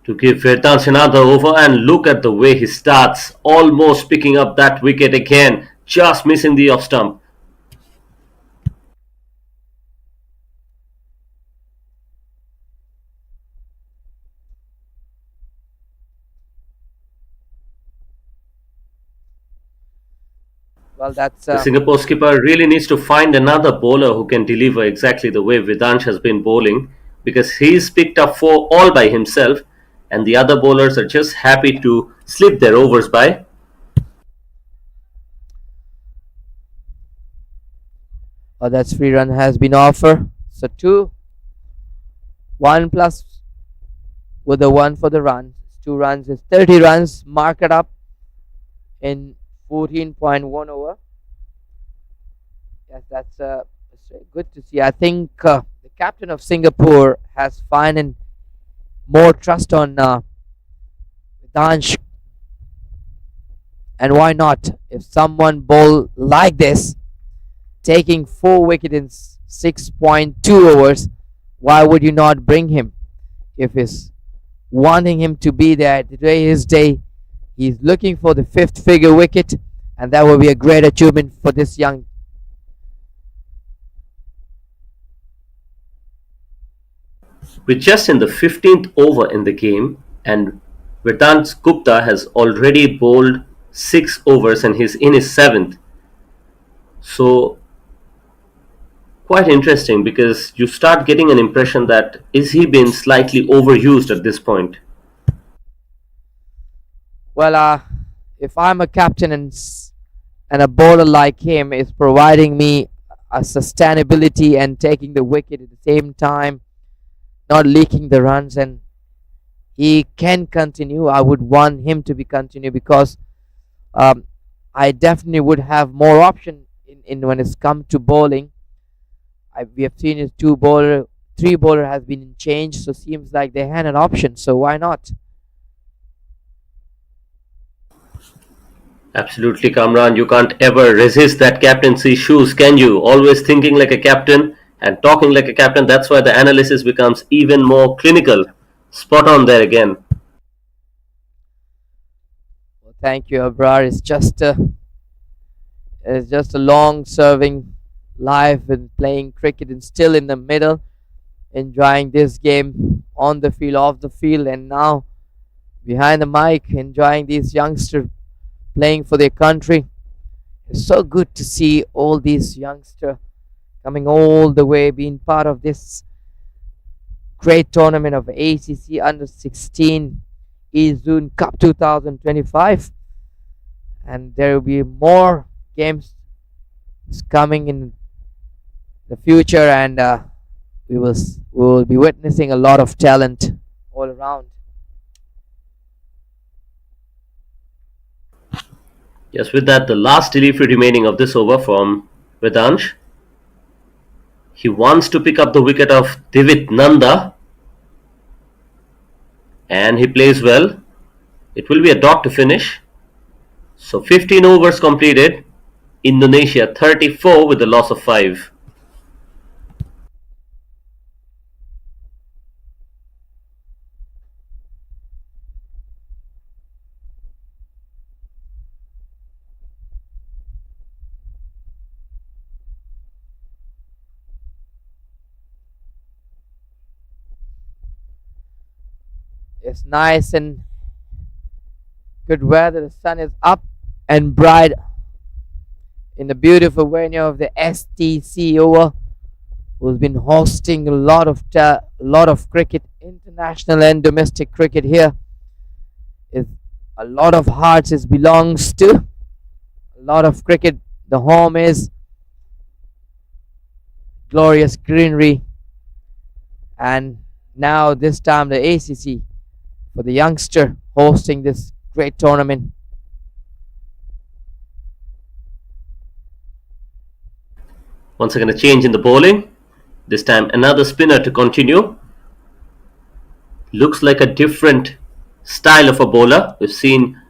Vedant another over, and look at the way he starts, almost picking up that wicket again, just missing the off stump. Well, that's The Singapore skipper really needs to find another bowler who can deliver exactly the way Vedansh has been bowling, because he's picked up four all by himself and the other bowlers are just happy to slip their overs by. that's free run has been offered. So 1 plus with the 1 for the run. 2 runs is 30 runs. Mark it up in 14.1 over. Yes, that's good to see. I think the captain of Singapore has found more trust on Dansh. And why not? If someone bowl like this, taking 4 wickets in 6.2 overs, why would you not bring him? If he's wanting him to be there, today is day. He's looking for the 5th figure wicket, and that will be a great achievement for this young. We're just in the 15th over in the game, and Vedant Gupta has already bowled 6 overs and he's in his 7th. So, quite interesting, because you start getting an impression that is he being slightly overused at this point? Well, if I'm a captain and a bowler like him is providing me a sustainability and taking the wicket at the same time, not leaking the runs, and he can continue, I would want him to be continue, because I definitely would have more option in when it's come to bowling. We have seen his 3 bowler has been in change, so seems like they had an option. So why not? Absolutely, Kamran. You can't ever resist that captaincy shoes, can you? Always thinking like a captain and talking like a captain. That's why the analysis becomes even more clinical. Spot on there again. Well, thank you, Abrar. It's just a long serving life and playing cricket and still in the middle, enjoying this game on the field, off the field, and now behind the mic, enjoying these youngsters playing for their country. It's so good to see all these youngsters coming all the way, being part of this great tournament of ACC Under-16 Izun Cup 2025. And there will be more games coming in the future, and we will be witnessing a lot of talent all around. Yes, with that, the last delivery remaining of this over from Vedansh. He wants to pick up the wicket of Divit Nanda, and he plays well. It will be a dot to finish. So 15 overs completed. Indonesia 34 with a loss of 5. It's nice and good weather. The sun is up and bright in the beautiful venue of the STC Oval, who's been hosting a lot of cricket, international and domestic cricket here. Is a lot of hearts it belongs to. A lot of cricket. The home is glorious greenery, and now this time the ACC for the youngster hosting this great tournament. Once again, a change in the bowling. This time, another spinner to continue. Looks like a different style of a bowler. We've seen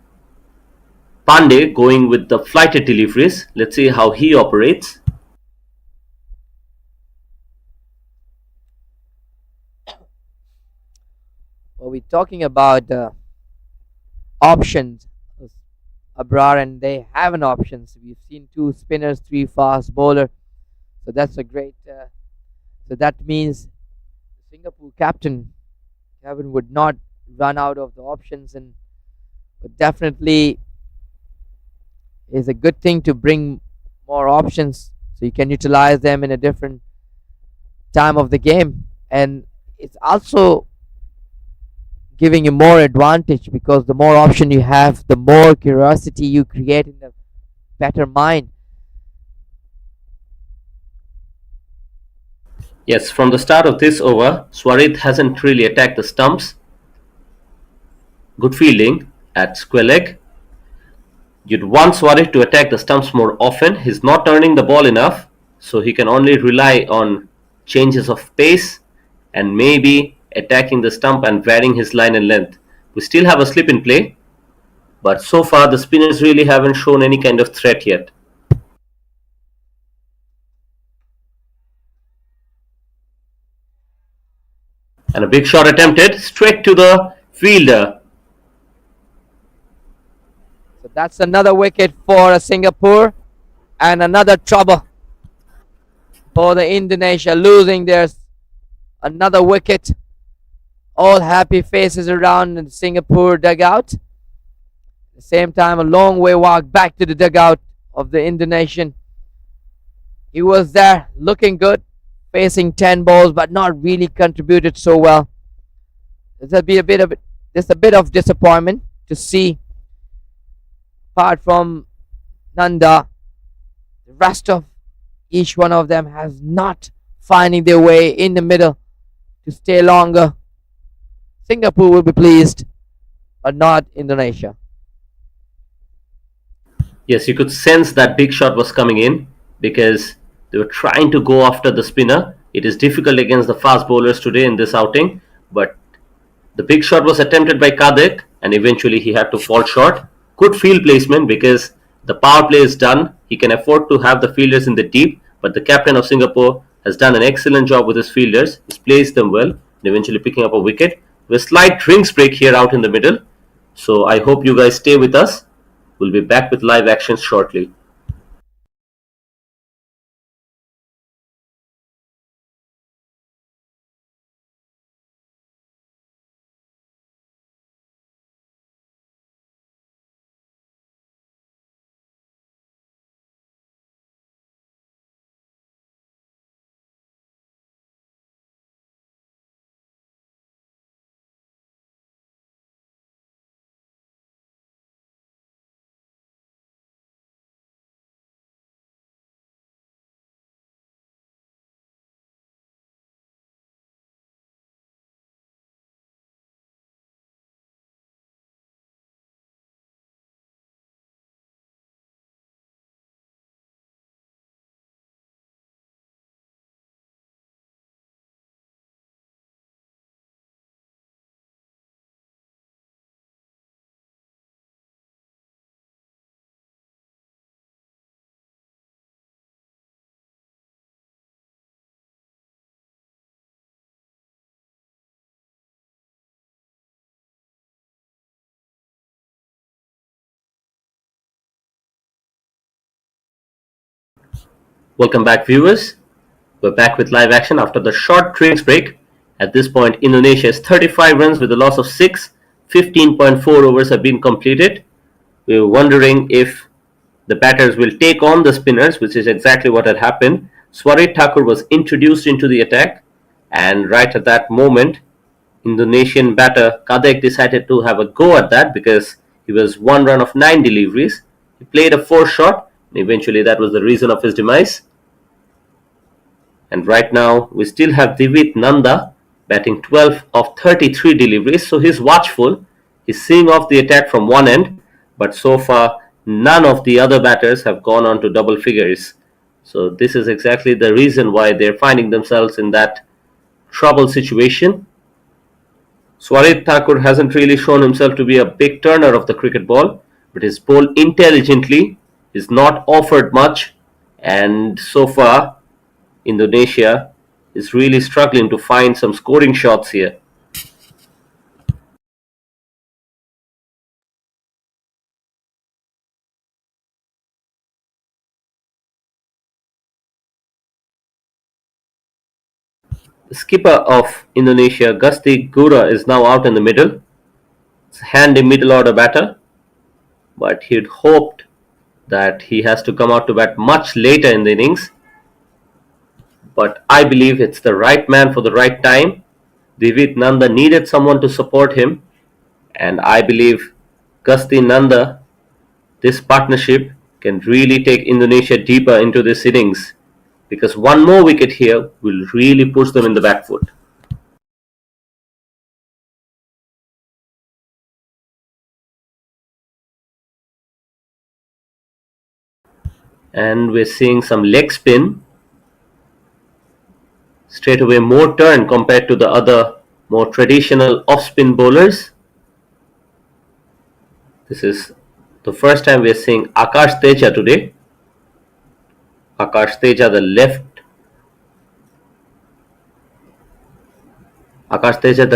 Pandey going with the flighted deliveries. Let's see how he operates. Well, we're talking about options, Abrar, and they have an options. We've seen two spinners, three fast bowler, so that's a great. So that means Singapore captain Kevin would not run out of the options, and definitely is a good thing to bring more options so you can utilize them in a different time of the game, and it's also giving you more advantage because the more option you have, the more curiosity you create in the better mind. Yes, from the start of this over, Swarit hasn't really attacked the stumps. Good fielding at square leg. You'd want Swarit to attack the stumps more often. He's not turning the ball enough, so he can only rely on changes of pace and maybe attacking the stump and varying his line and length. We still have a slip in play, but so far the spinners really haven't shown any kind of threat yet. And a big shot attempted straight to the fielder. So that's another wicket for Singapore and another trouble for the Indonesia, losing their another wicket. All happy faces around in the Singapore dugout. At the same time, a long way walk back to the dugout of the Indonesian. He was there looking good, facing 10 balls, but not really contributed so well. There's a bit of disappointment to see. Apart from Nanda, the rest of each one of them has not finding their way in the middle to stay longer. Singapore will be pleased, but not Indonesia. Yes, you could sense that big shot was coming in because they were trying to go after the spinner. It is difficult against the fast bowlers today in this outing, but the big shot was attempted by Kadek and eventually he had to fall short. Good field placement because the power play is done. He can afford to have the fielders in the deep, but the captain of Singapore has done an excellent job with his fielders. He's placed them well and eventually picking up a wicket. With a slight drinks break here out in the middle. So I hope you guys stay with us. We'll be back with live actions shortly. Welcome back, viewers. We're back with live action after the short drinks break. At this point, Indonesia is 35 runs with a loss of 6. 15.4 overs have been completed. We're wondering if the batters will take on the spinners, which is exactly what had happened. Swarit Thakur was introduced into the attack, and right at that moment, Indonesian batter Kadek decided to have a go at that because he was 1 run of 9 deliveries. He played a 4 shot, and eventually that was the reason of his demise. And right now, we still have Divit Nanda batting 12 of 33 deliveries, so he's watchful. He's seeing off the attack from one end, but so far none of the other batters have gone on to double figures. So this is exactly the reason why they're finding themselves in that trouble situation. Swarit Thakur hasn't really shown himself to be a big turner of the cricket ball, but he's bowled intelligently, is not offered much, and so far Indonesia is really struggling to find some scoring shots here. The skipper of Indonesia, Gusti Gura, is now out in the middle. It's a handy middle order batter, but he'd hoped that he has to come out to bat much later in the innings. But I believe it's the right man for the right time. Divit Nanda needed someone to support him, and I believe Gusti Nanda, this partnership, can really take Indonesia deeper into this innings, because one more wicket here will really push them in the back foot. And we're seeing some leg spin. Straight away more turn compared to the other more traditional off-spin bowlers. This is the first time we're seeing Akash Teja today. Akash Teja, the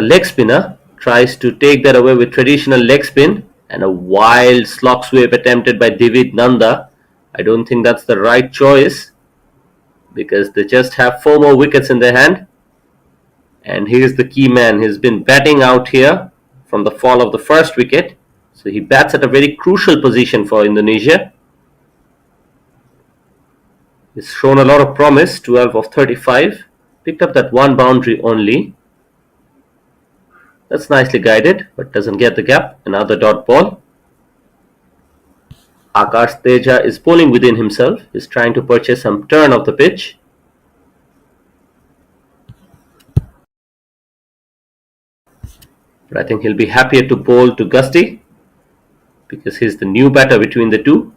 leg spinner, tries to take that away with traditional leg spin, and a wild slog sweep attempted by Divit Nanda. I don't think that's the right choice, because they just have 4 more wickets in their hand. And here's the key man. He's been batting out here from the fall of the first wicket. So he bats at a very crucial position for Indonesia. He's shown a lot of promise, 12 of 35. Picked up that one boundary only. That's nicely guided, but doesn't get the gap. Another dot ball. Akash Teja is bowling within himself. He's trying to purchase some turn of the pitch. But I think he'll be happier to bowl to Gusti, because he's the new batter between the two.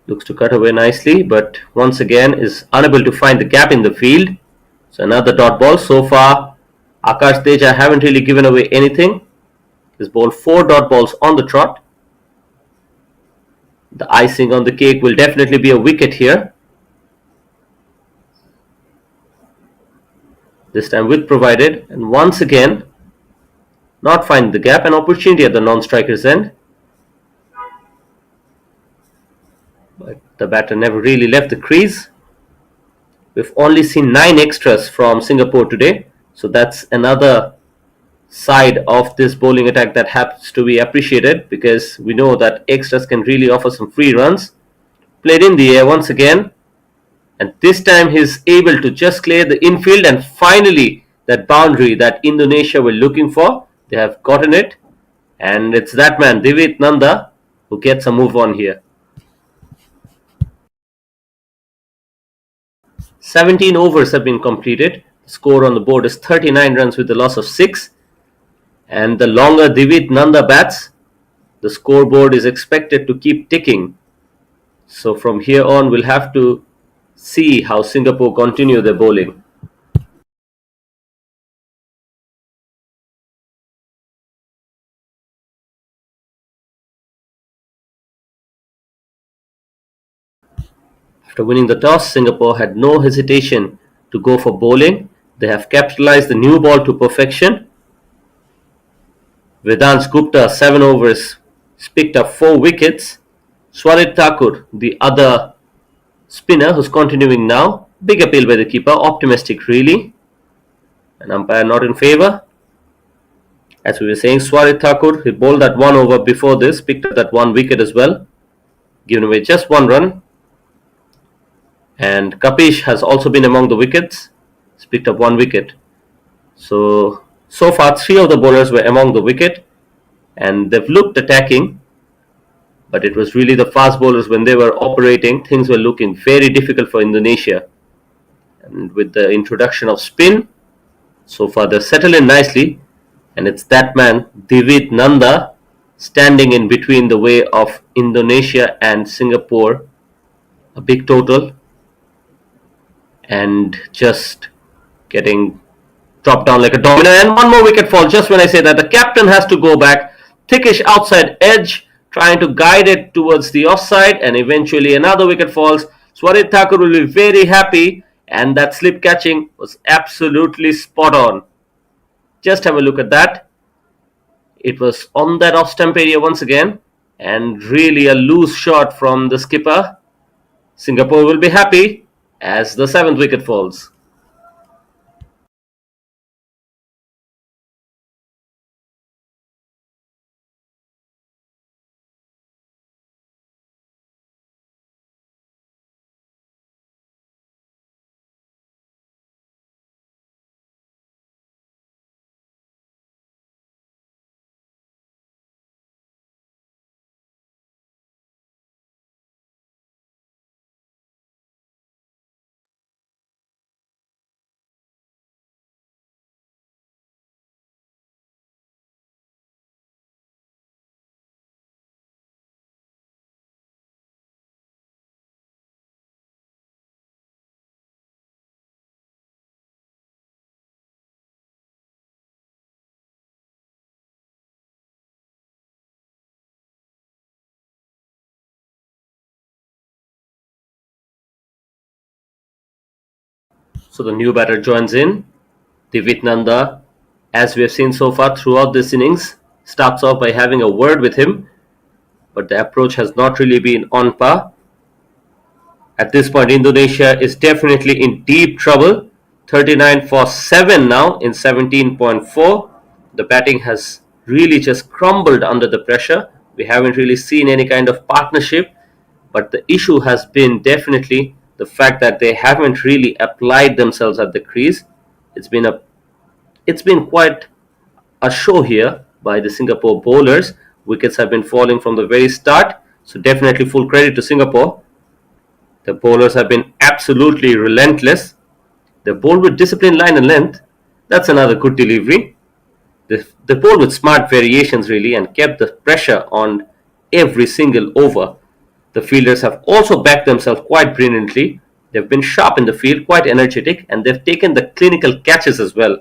Looks to cut away nicely, but once again is unable to find the gap in the field. So another dot ball. So far, Akash Teja haven't really given away anything. He's bowled 4 dot balls on the trot. The icing on the cake will definitely be a wicket here. This time width provided, and once again not finding the gap. An opportunity at the non-striker's end, but the batter never really left the crease. We've only seen 9 extras from Singapore today, so that's another side of this bowling attack that has to be appreciated, because we know that extras can really offer some free runs. Played in the air once again, and this time he's able to just clear the infield, and finally that boundary that Indonesia were looking for, they have gotten it, and it's that man, Divit Nanda, who gets a move on here. 17 overs have been completed. The score on the board is 39 runs with a loss of 6. And the longer Divit Nanda bats, the scoreboard is expected to keep ticking. So from here on, we'll have to see how Singapore continue their bowling. After winning the toss, Singapore had no hesitation to go for bowling. They have capitalized the new ball to perfection. Vedant Gupta, 7 overs, picked up 4 wickets. Swarit Thakur, the other spinner who's continuing now. Big appeal by the keeper, optimistic really. An umpire not in favour. As we were saying, Swarit Thakur, he bowled that 1 over before this, picked up that 1 wicket as well, given away just 1 run. And Kapish has also been among the wickets. He's picked up 1 wicket. So far 3 of the bowlers were among the wicket, and they've looked attacking, but it was really the fast bowlers, when they were operating, things were looking very difficult for Indonesia. And with the introduction of spin, so far they've settled in nicely. And it's that man, Divit Nanda, standing in between the way of Indonesia and Singapore, a big total, and just getting dropped down like a domino. And one more wicket fall. Just when I say that, the captain has to go back. Thickish outside edge, trying to guide it towards the offside, and eventually another wicket falls. Swarit Thakur will be very happy, and that slip catching was absolutely spot on. Just have a look at that. It was on that off stump area once again, and really a loose shot from the skipper. Singapore will be happy as the seventh wicket falls. So the new batter joins in. Divit Nanda, as we have seen so far throughout this innings, starts off by having a word with him, but the approach has not really been on par. At this point, Indonesia is definitely in deep trouble. 39 for 7 now in 17.4. The batting has really just crumbled under the pressure. We haven't really seen any kind of partnership, but the issue has been definitely the fact that they haven't really applied themselves at the crease. It's been a it's been quite a show here by the Singapore bowlers. Wickets have been falling from the very start, so definitely full credit to Singapore. The bowlers have been absolutely relentless. They bowl with discipline, line and length. That's another good delivery. They bowled with smart variations really and kept the pressure on every single over. The fielders have also backed themselves quite brilliantly. They've been sharp in the field, quite energetic, and they've taken the clinical catches as well.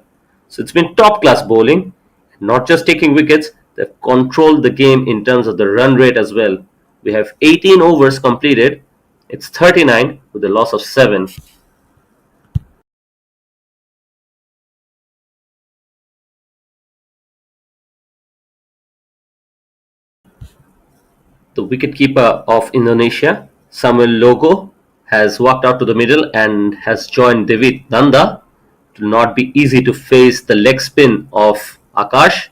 So it's been top class bowling. Not just taking wickets, they've controlled the game in terms of the run rate as well. We have 18 overs completed. It's 39 with a loss of 7. The wicketkeeper of Indonesia, Samuel Logo, has walked out to the middle and has joined Divit Nanda. It will not be easy to face the leg spin of Akash.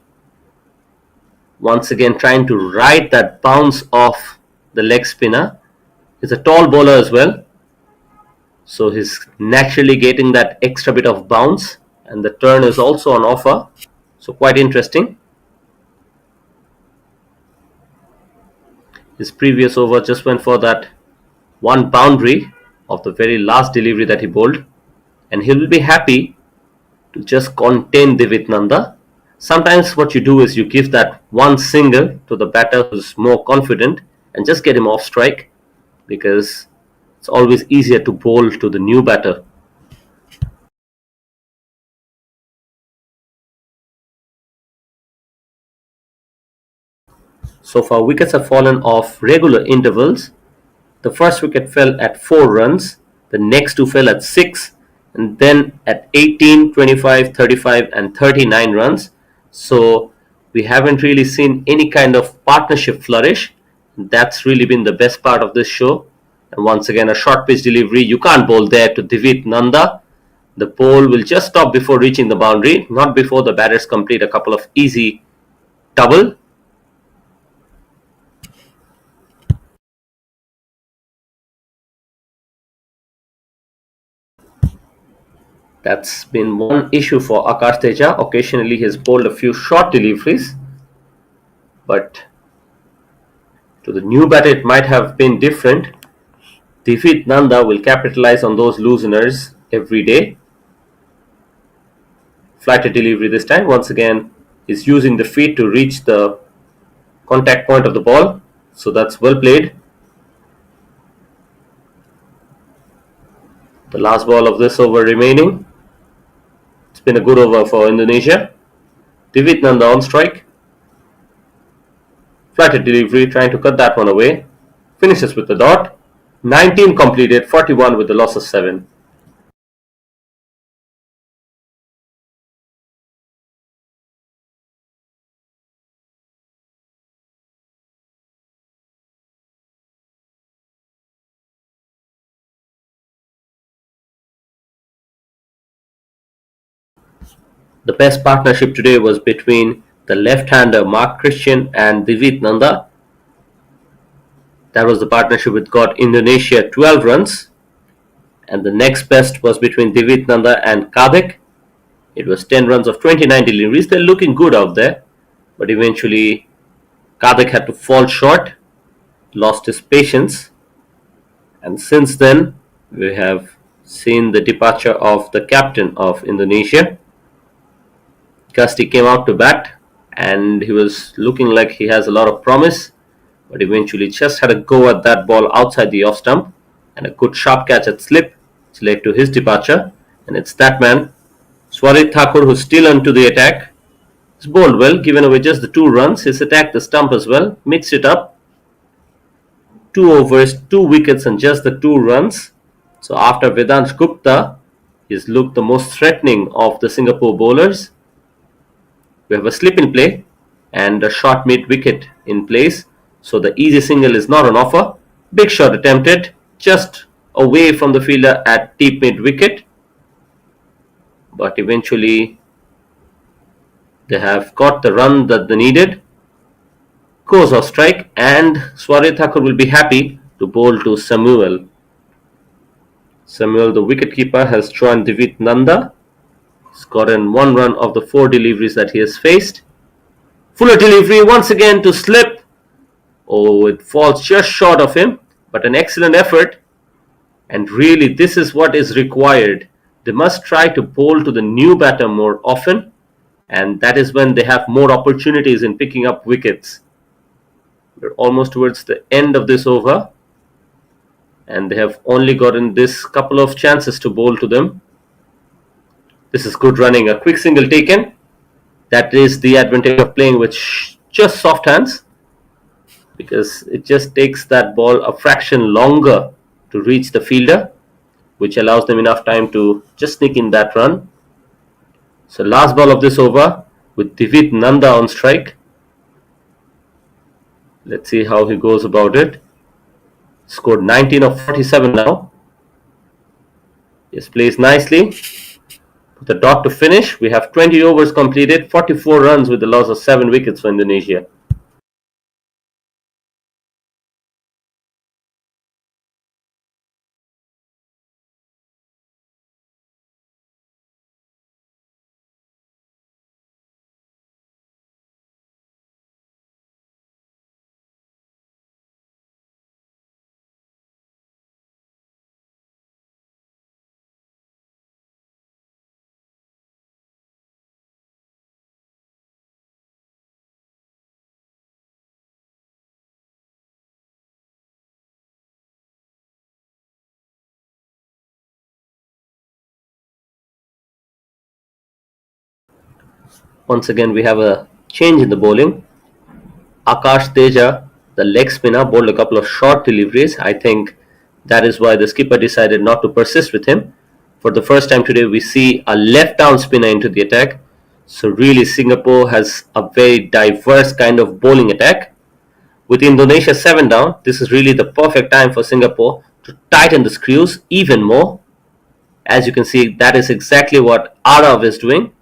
Once again trying to ride that bounce off the leg spinner. He's a tall bowler as well, so he's naturally getting that extra bit of bounce, and the turn is also on offer, so quite interesting. His previous over just went for that one boundary of the very last delivery that he bowled, and he will be happy to just contain Divit Nanda. Sometimes what you do is you give that one single to the batter who's more confident and just get him off strike, because it's always easier to bowl to the new batter. So far, wickets have fallen off regular intervals. The first wicket fell at 4 runs, the next two fell at 6, and then at 18, 25, 35, and 39 runs. So we haven't really seen any kind of partnership flourish. That's really been the best part of this show. And once again, a short pitch delivery. You can't bowl there to Divit Nanda. The ball will just stop before reaching the boundary, not before the batters complete a couple of easy double. That's been one issue for Akash Teja. Occasionally, he's bowled a few short deliveries, but to the new batter, it might have been different. Divit Nanda will capitalize on those looseners every day. Flighted delivery this time. Once again, He's using the feet to reach the contact point of the ball. So that's well played. The last ball of this over remaining. It's been a good over for Indonesia. Divit Nanda on strike. Flatted delivery, trying to cut that one away. Finishes with the dot. 19 completed, 41 with the loss of 7. The best partnership today was between the left-hander Mark Christian and Divit Nanda. That was the partnership which got Indonesia 12 runs. And the next best was between Divit Nanda and Kadek. It was 10 runs of 29 deliveries. They're looking good out there. But eventually, Kadek had to fall short, lost his patience. And since then, we have seen the departure of the captain of Indonesia. Gusty came out to bat and he was looking like he has a lot of promise, but eventually just had a go at that ball outside the off stump and a good sharp catch at slip, which led to his departure. And it's that man, Swarit Thakur, who's still onto the attack. He's bowled well, given away just the 2 runs. He's attacked the stump as well, mixed it up. 2 overs, 2 wickets and just the 2 runs. So after Vedansh Gupta, he's looked the most threatening of the Singapore bowlers. We have a slip in play and a short mid wicket in place. So the easy single is not on offer. Big shot attempted just away from the fielder at deep mid wicket. But eventually they have got the run that they needed. Goes off strike and Swarit Thakur will be happy to bowl to Samuel. Samuel, the wicketkeeper, has joined Divit Nanda. He's gotten 1 run of the 4 deliveries that he has faced. Fuller delivery once again to slip. Oh, it falls just short of him, but an excellent effort. And really, this is what is required. They must try to bowl to the new batter more often, and that is when they have more opportunities in picking up wickets. We're almost towards the end of this over, and they have only gotten this couple of chances to bowl to them. This is good running, a quick single taken. That is the advantage of playing with just soft hands, because it just takes that ball a fraction longer to reach the fielder, which allows them enough time to just sneak in that run. So last ball of this over with Divit Nanda on strike. Let's see how he goes about it. Scored 19 of 47 now. Yes, plays nicely. With a dot to finish, we have 20 overs completed, 44 runs with the loss of 7 wickets for Indonesia. Once again, we have a change in the bowling. Akash Teja, the leg spinner, bowled a couple of short deliveries. I think that is why the skipper decided not to persist with him. For the first time today, we see a left-arm spinner into the attack. So really, Singapore has a very diverse kind of bowling attack. With Indonesia 7 down, this is really the perfect time for Singapore to tighten the screws even more. As you can see, that is exactly what Arav is doing.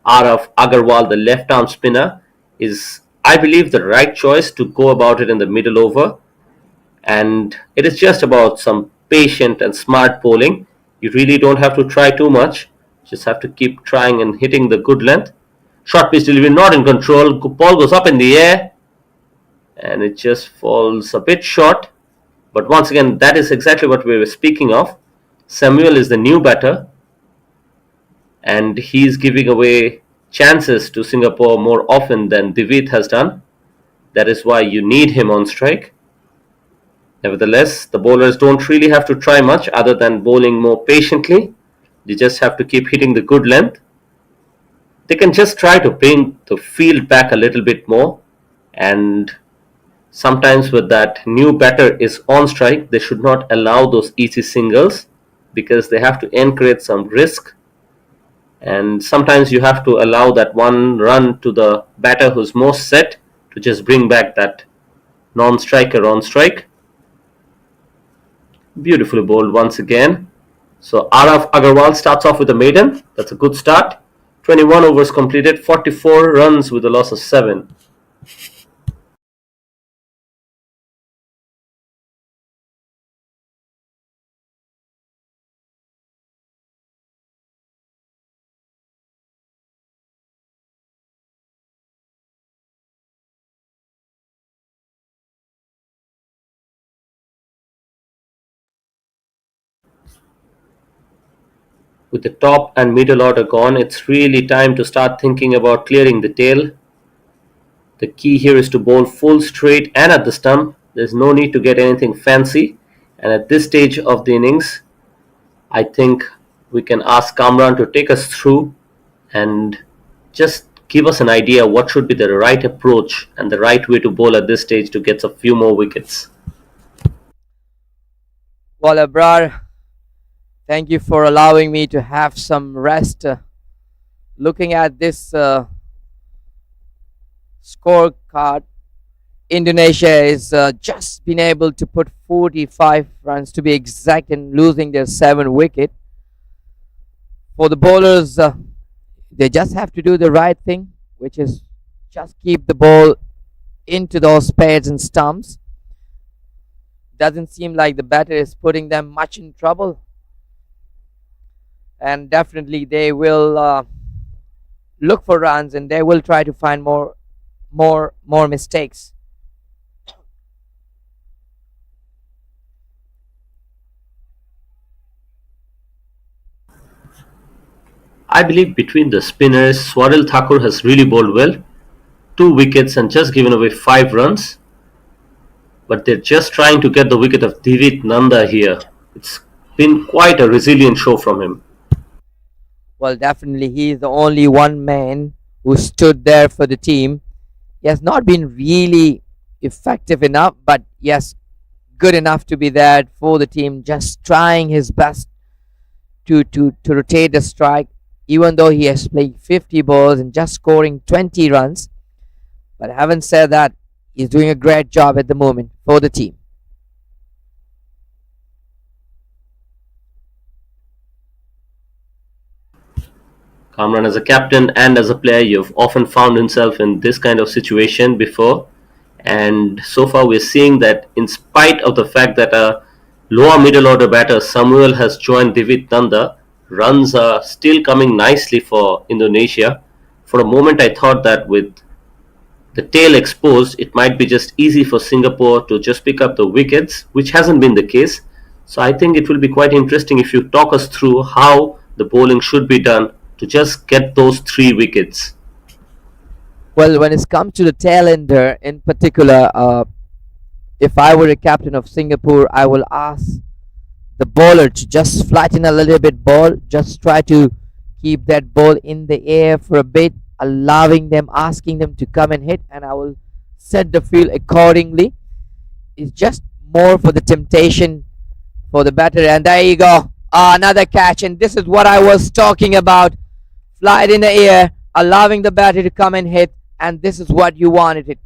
Arav Agarwal, the left-arm spinner, is, I believe, the right choice to go about it in the middle over. And it is just about some patient and smart bowling. You really don't have to try too much. Just have to keep trying and hitting the good length. Short pitch delivery not in control. Ball goes up in the air and it just falls a bit short. But once again, that is exactly what we were speaking of. Samuel is the new batter and he's giving away chances to Singapore more often than Divid has done. That is why you need him on strike. Nevertheless, the bowlers don't really have to try much other than bowling more patiently. They just have to keep hitting the good length. They can just try to bring the field back a little bit more, and sometimes with that new batter is on strike, they should not allow those easy singles because they have to encourage some risk, and sometimes you have to allow that one run to the batter who's most set to just bring back that non-striker on strike. Beautifully bowled once again. So Arav Agarwal starts off with a maiden. That's a good start. 21 overs completed, 44 runs with a loss of 7. With the top and middle order gone, it's really time to start thinking about clearing the tail. The key here is to bowl full straight and at the stump. There's no need to get anything fancy. And at this stage of the innings, I think we can ask Kamran to take us through and just give us an idea what should be the right approach and the right way to bowl at this stage to get a few more wickets. Well, Abrar, thank you for allowing me to have some rest. Looking at this scorecard, Indonesia is just been able to put 45 runs to be exact and losing their 7 wicket. For the bowlers, they just have to do the right thing, which is just keep the ball into those pads and stumps. Doesn't seem like the batter is putting them much in trouble, and definitely they will look for runs and they will try to find more mistakes. I believe between the spinners, Swaril Thakur has really bowled well. 2 wickets and just given away 5 runs. But they're just trying to get the wicket of Divit Nanda here. It's been quite a resilient show from him. Well, definitely he is the only one man who stood there for the team. He has not been really effective enough, but yes, good enough to be there for the team, just trying his best to rotate the strike, even though he has played 50 balls and just scoring 20 runs. But having said that, he's doing a great job at the moment for the team. Kamran, as a captain and as a player, you've often found himself in this kind of situation before. And so far, we're seeing that in spite of the fact that a lower middle order batter, Samuel, has joined Divit Nanda, runs are still coming nicely for Indonesia. For a moment, I thought that with the tail exposed, it might be just easy for Singapore to just pick up the wickets, which hasn't been the case. So I think it will be quite interesting if you talk us through how the bowling should be done to just get those 3 wickets. Well, when it comes to the tail ender in particular, if I were a captain of Singapore, I will ask the bowler to just flatten a little bit ball, just try to keep that ball in the air for a bit, allowing them, asking them to come and hit, and I will set the field accordingly. It's just more for the temptation for the batter. And there you go, another catch, and this is what I was talking about. Fly it in the air, allowing the batter to come and hit, and this is what you wanted it.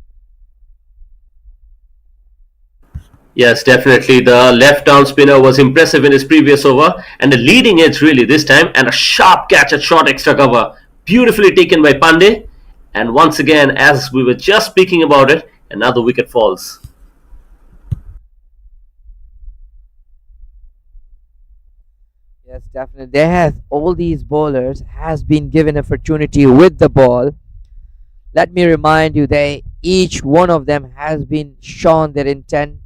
Yes, definitely. The left arm spinner was impressive in his previous over, and the leading edge really this time, and a sharp catch at short extra cover. Beautifully taken by Pandey. And once again, as we were just speaking about it, another wicket falls. Yes, definitely. They have all these bowlers has been given opportunity with the ball. Let me remind you, they each one of them has been shown their intent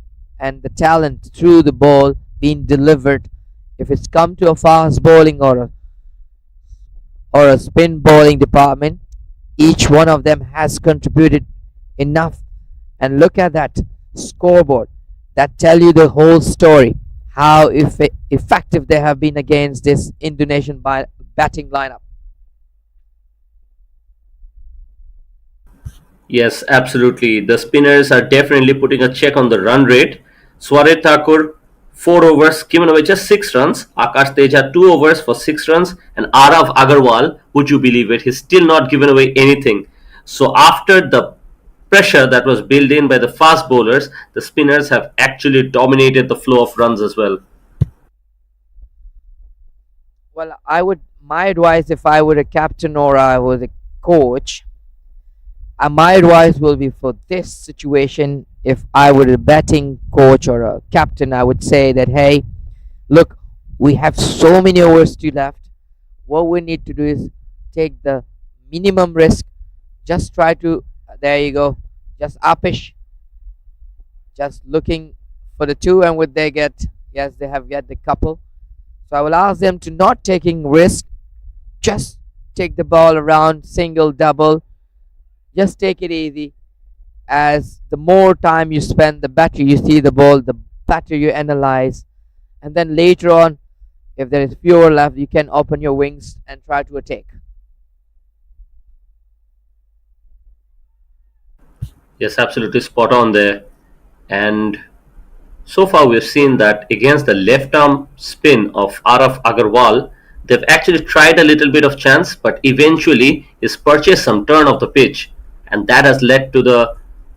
and the talent through the ball being delivered. If it's come to a fast bowling or a spin bowling department, each one of them has contributed enough. And look at that scoreboard, that tell you the whole story, how effective they have been against this Indonesian batting lineup. Yes, absolutely. The spinners are definitely putting a check on the run rate. Swaret Thakur, 4 overs, given away just 6 runs. Akash Teja, 2 overs for 6 runs. And Arav Agarwal, would you believe it, he's still not given away anything. So after the pressure that was built in by the fast bowlers, the spinners have actually dominated the flow of runs as well. Well, my advice, if I were a captain or I was a coach, my advice will be for this situation. If I were a batting coach or a captain, I would say that, hey, look, we have so many overs to left. What we need to do is take the minimum risk. Just try to, there you go, just uppish, just looking for the two, and would they get, yes, they have get the couple. So I will ask them to not taking risk, just take the ball around, single, double, just take it easy. As the more time you spend, the better you see the ball, the better you analyze, and then later on, if there is fewer left, you can open your wings and try to attack. Yes, absolutely spot on there. And so far, we've seen that against the left arm spin of Araf Agarwal, they've actually tried a little bit of chance, but eventually he's purchased some turn of the pitch, and that has led to the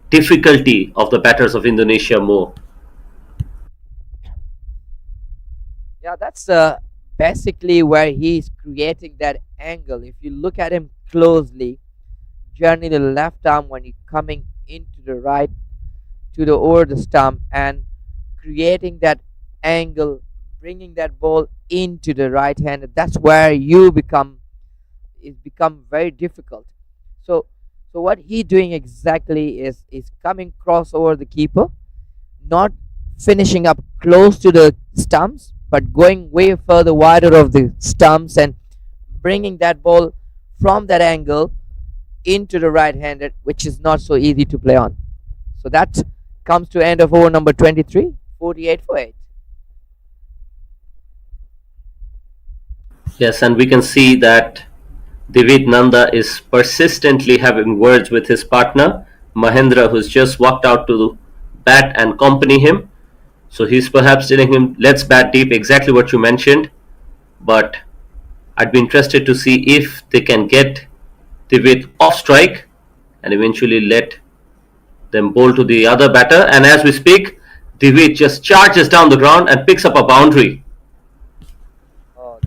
difficulty of the batters of Indonesia more. Yeah, that's basically where he's creating that angle. If you look at him closely, generally the left arm when he's coming into the right to the over the stump and creating that angle, bringing that ball into the right hand, that's where you become it's become very difficult. So what he doing exactly is coming cross over the keeper, not finishing up close to the stumps, but going way further wider of the stumps and bringing that ball from that angle into the right handed, which is not so easy to play on. So that comes to end of over number 23, 48 for 8. Yes, and we can see that Divid Nanda is persistently having words with his partner, Mahendra, who's just walked out to bat and accompany him. So he's perhaps telling him, let's bat deep, exactly what you mentioned. But I'd be interested to see if they can get Divid off strike and eventually let them bowl to the other batter. And as we speak, Divid just charges down the ground and picks up a boundary. Oh,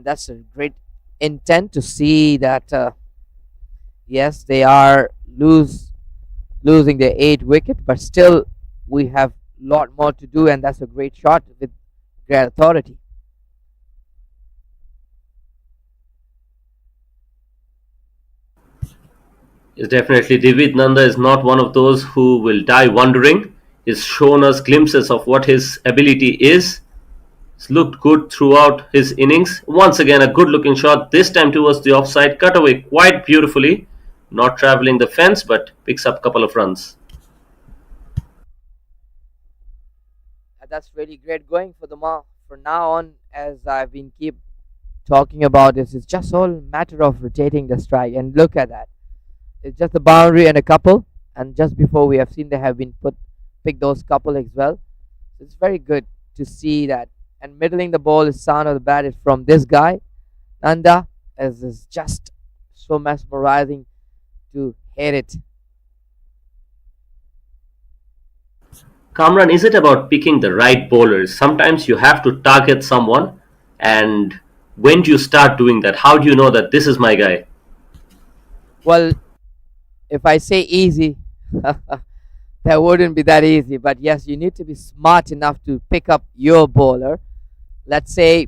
that's a great intent to see that. Yes, they are losing their 8 wicket, but still we have a lot more to do, and that's a great shot with great authority. Yes, definitely, Divid Nanda is not one of those who will die wondering. He's shown us glimpses of what his ability is. He's looked good throughout his innings. Once again, a good looking shot, this time towards the offside, cut away quite beautifully. Not traveling the fence, but picks up a couple of runs. That's really great going for the for now on. As I've been keep talking about this, it's just all matter of rotating the strike, and look at that. It's just a boundary and a couple, and just before we have seen they have been pick those couple as well. It's very good to see that. And middling the ball is sound of the bat is from this guy, Nanda, as is just so mesmerizing to hear it. Kamran, is it about picking the right bowlers? Sometimes you have to target someone, and when do you start doing that? How do you know that this is my guy? Well, if I say easy, that wouldn't be that easy. But yes, you need to be smart enough to pick up your bowler. Let's say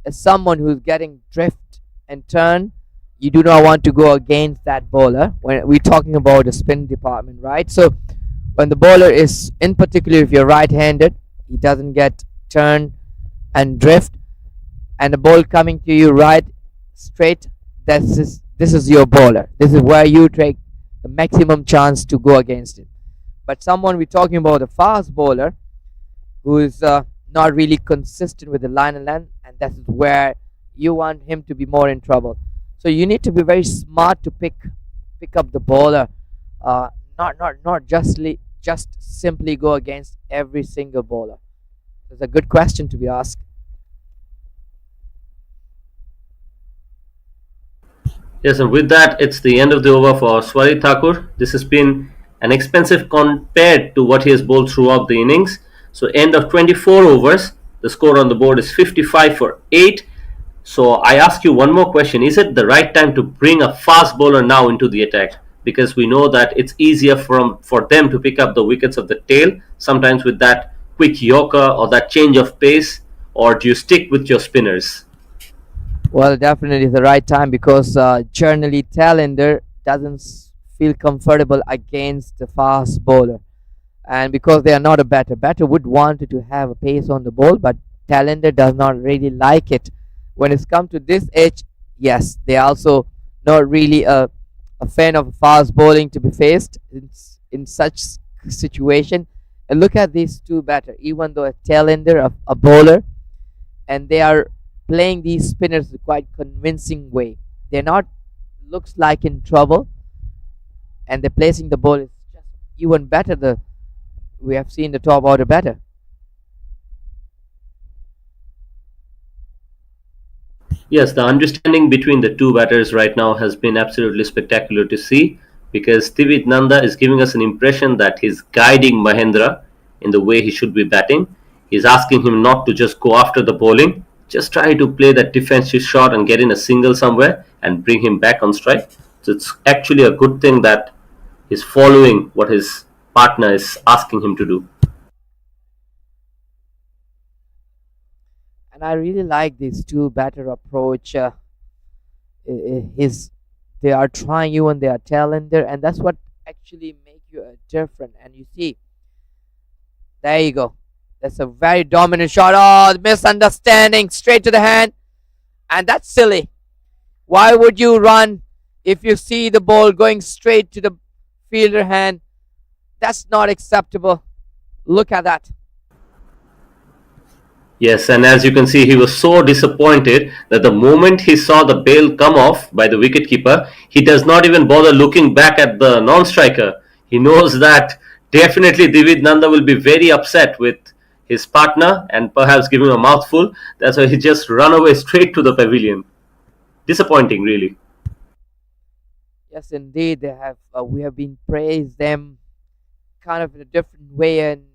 someone who's getting drift and turn, you do not want to go against that bowler when we're talking about the spin department, right? So when the bowler is, in particular, if you're right-handed, he doesn't get turn and drift, and the ball coming to you right straight. this is your bowler. This is where you take the maximum chance to go against him. But someone we're talking about, a fast bowler who is not really consistent with the line and length, and that is where you want him to be more in trouble. So you need to be very smart to pick up the bowler, uh, not just simply go against every single bowler. It's a good question to be asked. Yes, and with that, it's the end of the over for Swari Thakur. This has been an expensive compared to what he has bowled throughout the innings. So, end of 24 overs, the score on the board is 55 for 8. So, I ask you one more question. Is it the right time to bring a fast bowler now into the attack? Because we know that it's easier for them to pick up the wickets of the tail, sometimes with that quick yorker or that change of pace, or do you stick with your spinners? Well, definitely the right time because generally Talender doesn't feel comfortable against the fast bowler, and because they are not a batter. Batter would want to have a pace on the ball, but Talender does not really like it. When it's come to this age, yes, they are also not really a fan of fast bowling to be faced in such situation. And look at these two batter, even though a Talender, a bowler, and they are playing these spinners in quite convincing way. They're not looks like in trouble, and they're placing the ball is just even better. The we have seen the top order better. Yes, the understanding between the two batters right now has been absolutely spectacular to see because Divid Nanda is giving us an impression that he's guiding Mahendra in the way he should be batting. He's asking him not to just go after the bowling, just try to play that defensive shot and get in a single somewhere and bring him back on strike. So it's actually a good thing that he's following what his partner is asking him to do. And I really like this two batter approach. His they are trying you and they are talented, and that's what actually make you different. And you see, there you go. That's a very dominant shot. Oh, misunderstanding, straight to the hand, and that's silly. Why would you run if you see the ball going straight to the fielder hand? That's not acceptable. Look at that. Yes, and as you can see, he was so disappointed that the moment he saw the bail come off by the wicketkeeper, he does not even bother looking back at the non-striker. He knows that definitely Divid Nanda will be very upset with his partner and perhaps give him a mouthful. That's why he just run away straight to the pavilion. Disappointing, really. Yes, indeed, they have. We have been praised them kind of in a different way and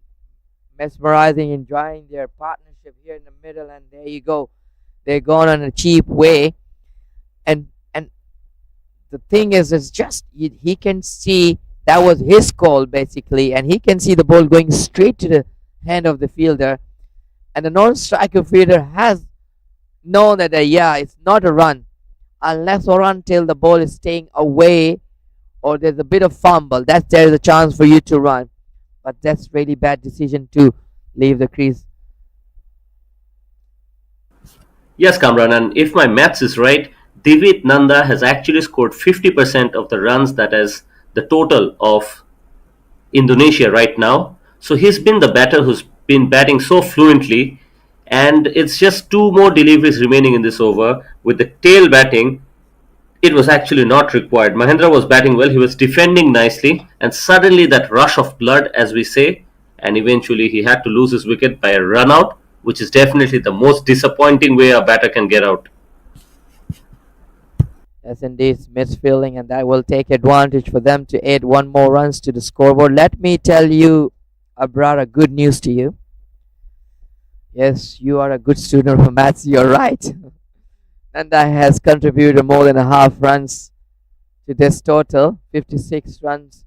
mesmerizing, enjoying their partnership here in the middle. And there you go, they're gone on a cheap way. And the thing is, it's just he can see that was his call basically, and he can see the ball going straight to the hand of the fielder, and the non-striker fielder has known that yeah, it's not a run unless or until the ball is staying away or there's a bit of fumble. That's there's a chance for you to run, but that's really bad decision to leave the crease. Yes, Kamran, and if my maths is right, Divid Nanda has actually scored 50% of the runs that is the total of Indonesia right now. So he's been the batter who's been batting so fluently, and it's just two more deliveries remaining in this over. With the tail batting, it was actually not required. Mahendra was batting well, he was defending nicely, and suddenly that rush of blood, as we say, and eventually he had to lose his wicket by a run out, which is definitely the most disappointing way a batter can get out. Yes, indeed, misfeeling, and that will take advantage for them to add one more runs to the scoreboard. Let me tell you, Abrara, good news to you. Yes, you are a good student of maths. You're right. Nanda has contributed more than a half runs to this total, 56 runs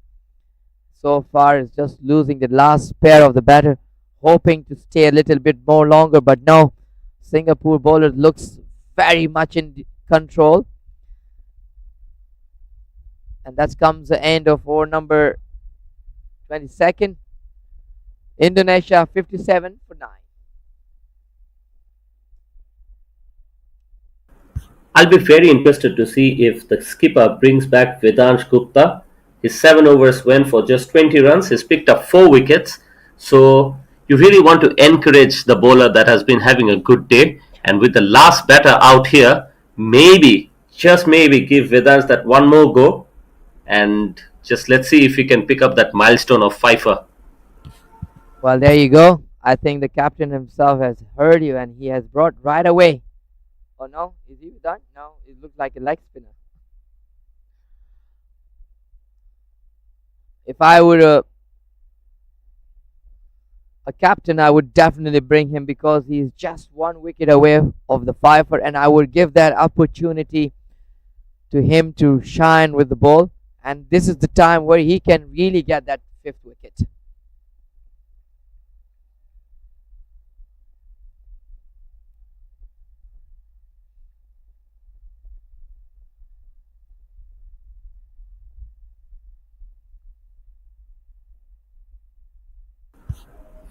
so far. Is just losing the last pair of the batter, hoping to stay a little bit more longer, but no. Singapore bowler looks very much in control, and that comes the end of over number 22nd. Indonesia 57 for 9. I'll be very interested to see if the skipper brings back Vedansh Gupta. His 7 overs went for just 20 runs. He's picked up 4 wickets. So you really want to encourage the bowler that has been having a good day. And with the last batter out here, maybe, just maybe, give Vedansh that one more go. And just let's see if he can pick up that milestone of Fifer. Well, there you go. I think the captain himself has heard you and he has brought right away. Oh no, is he done? No, it looks like a leg spinner. If I were a captain, I would definitely bring him because he's just 1 wicket away of the fifer, and I would give that opportunity to him to shine with the ball. And this is the time where he can really get that 5th wicket.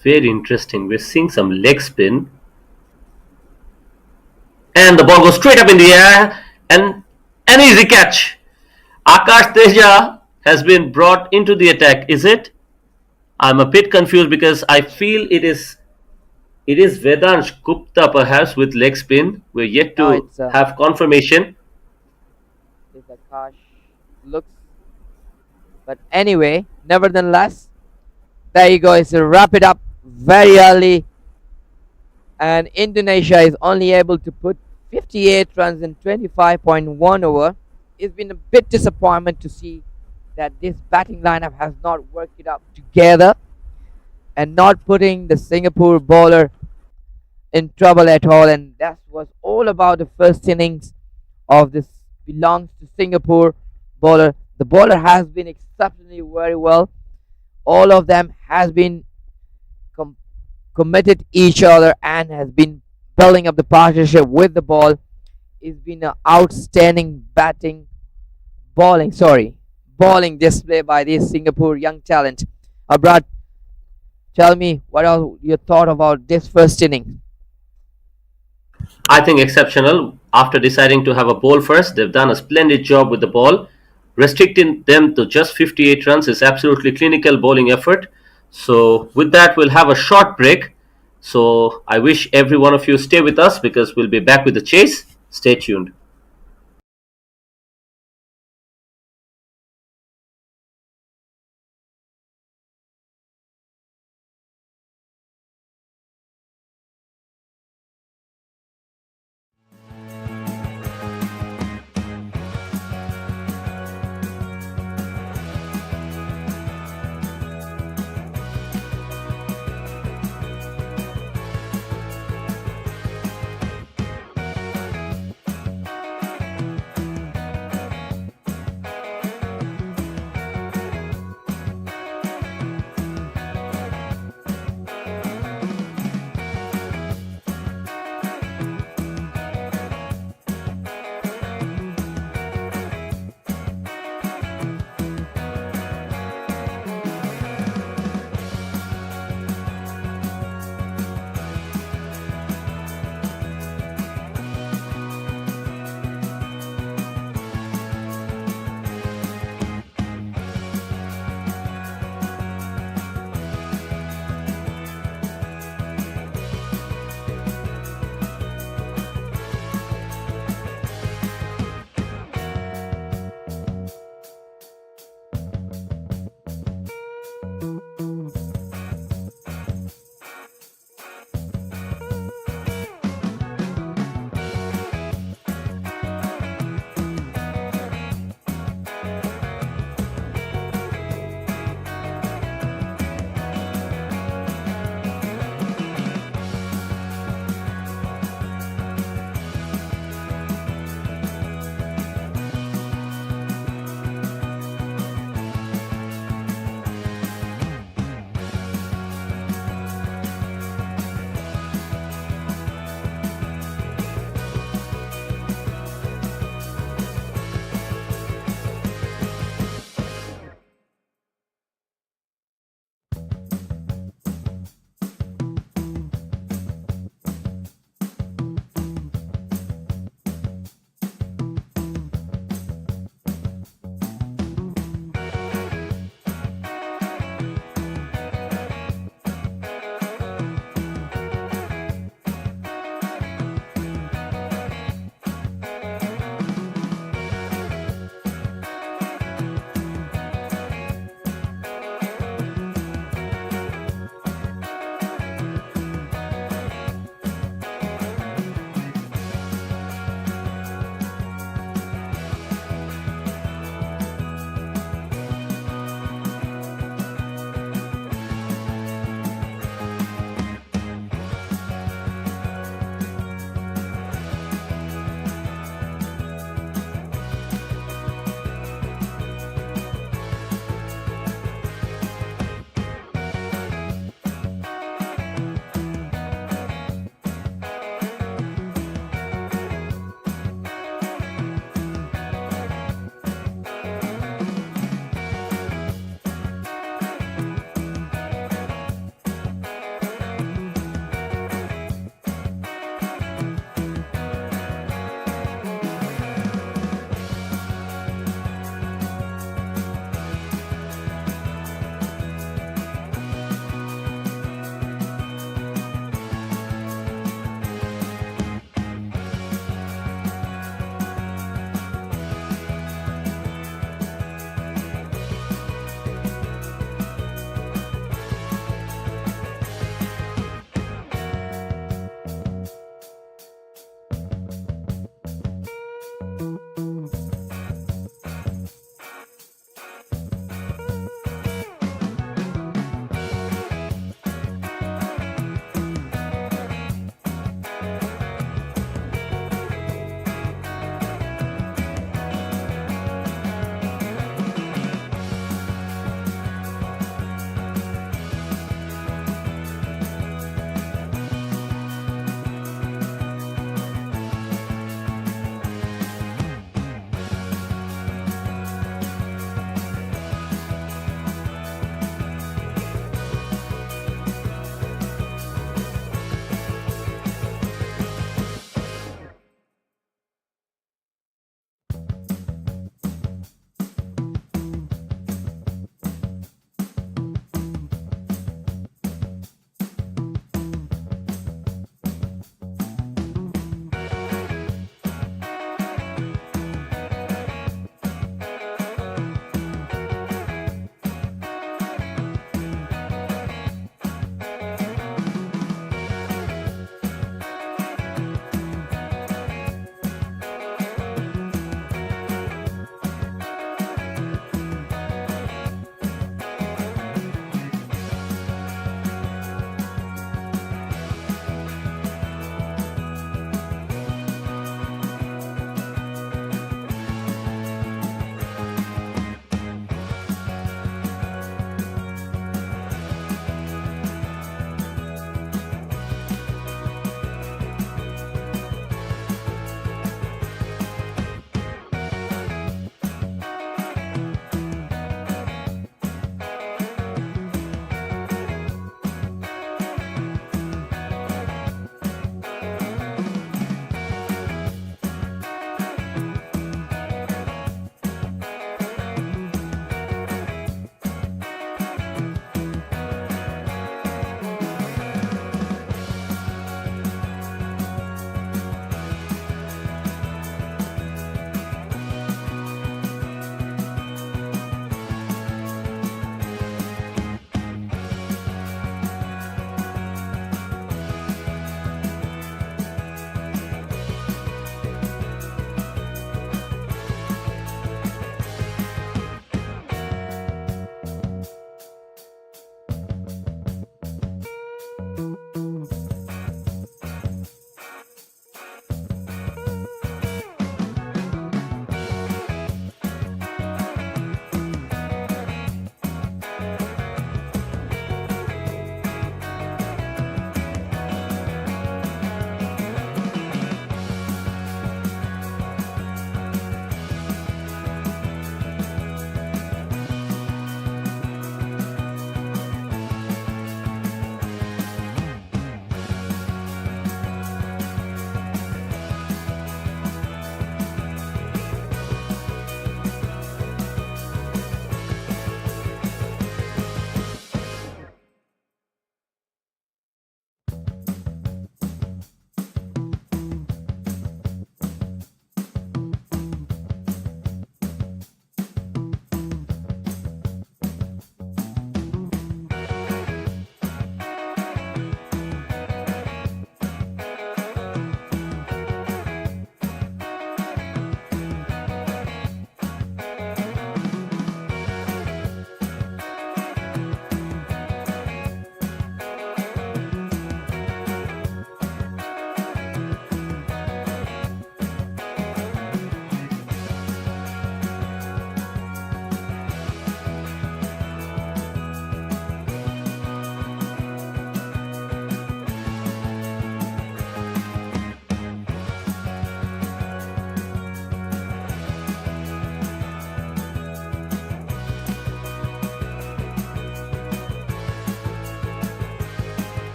Very interesting. We're seeing some leg spin. And the ball goes straight up in the air. And an easy catch. Akash Teja has been brought into the attack, is it? I'm a bit confused because I feel it is Vedansh Gupta perhaps with leg spin. We're yet No, to have confirmation. it's Akash looks. But anyway, nevertheless, there you go. It's a wrap it up very early, and Indonesia is only able to put 58 runs in 25.1 over. It's been a bit disappointment to see that this batting lineup has not worked it up together and not putting the Singapore bowler in trouble at all. And that was all about the first innings of this belongs to Singapore bowler. The bowler has been exceptionally very well. All of them has been com- committed each other and has been building up the partnership with the ball. It's been an outstanding bowling display by this Singapore young talent. Abrat, tell me what are your thought about this first inning? I think exceptional. After deciding to have a ball first, they've done a splendid job with the ball. Restricting them to just 58 runs is absolutely clinical bowling effort. So with that, we'll have a short break. So I wish every one of you stay with us because we'll be back with the chase. Stay tuned.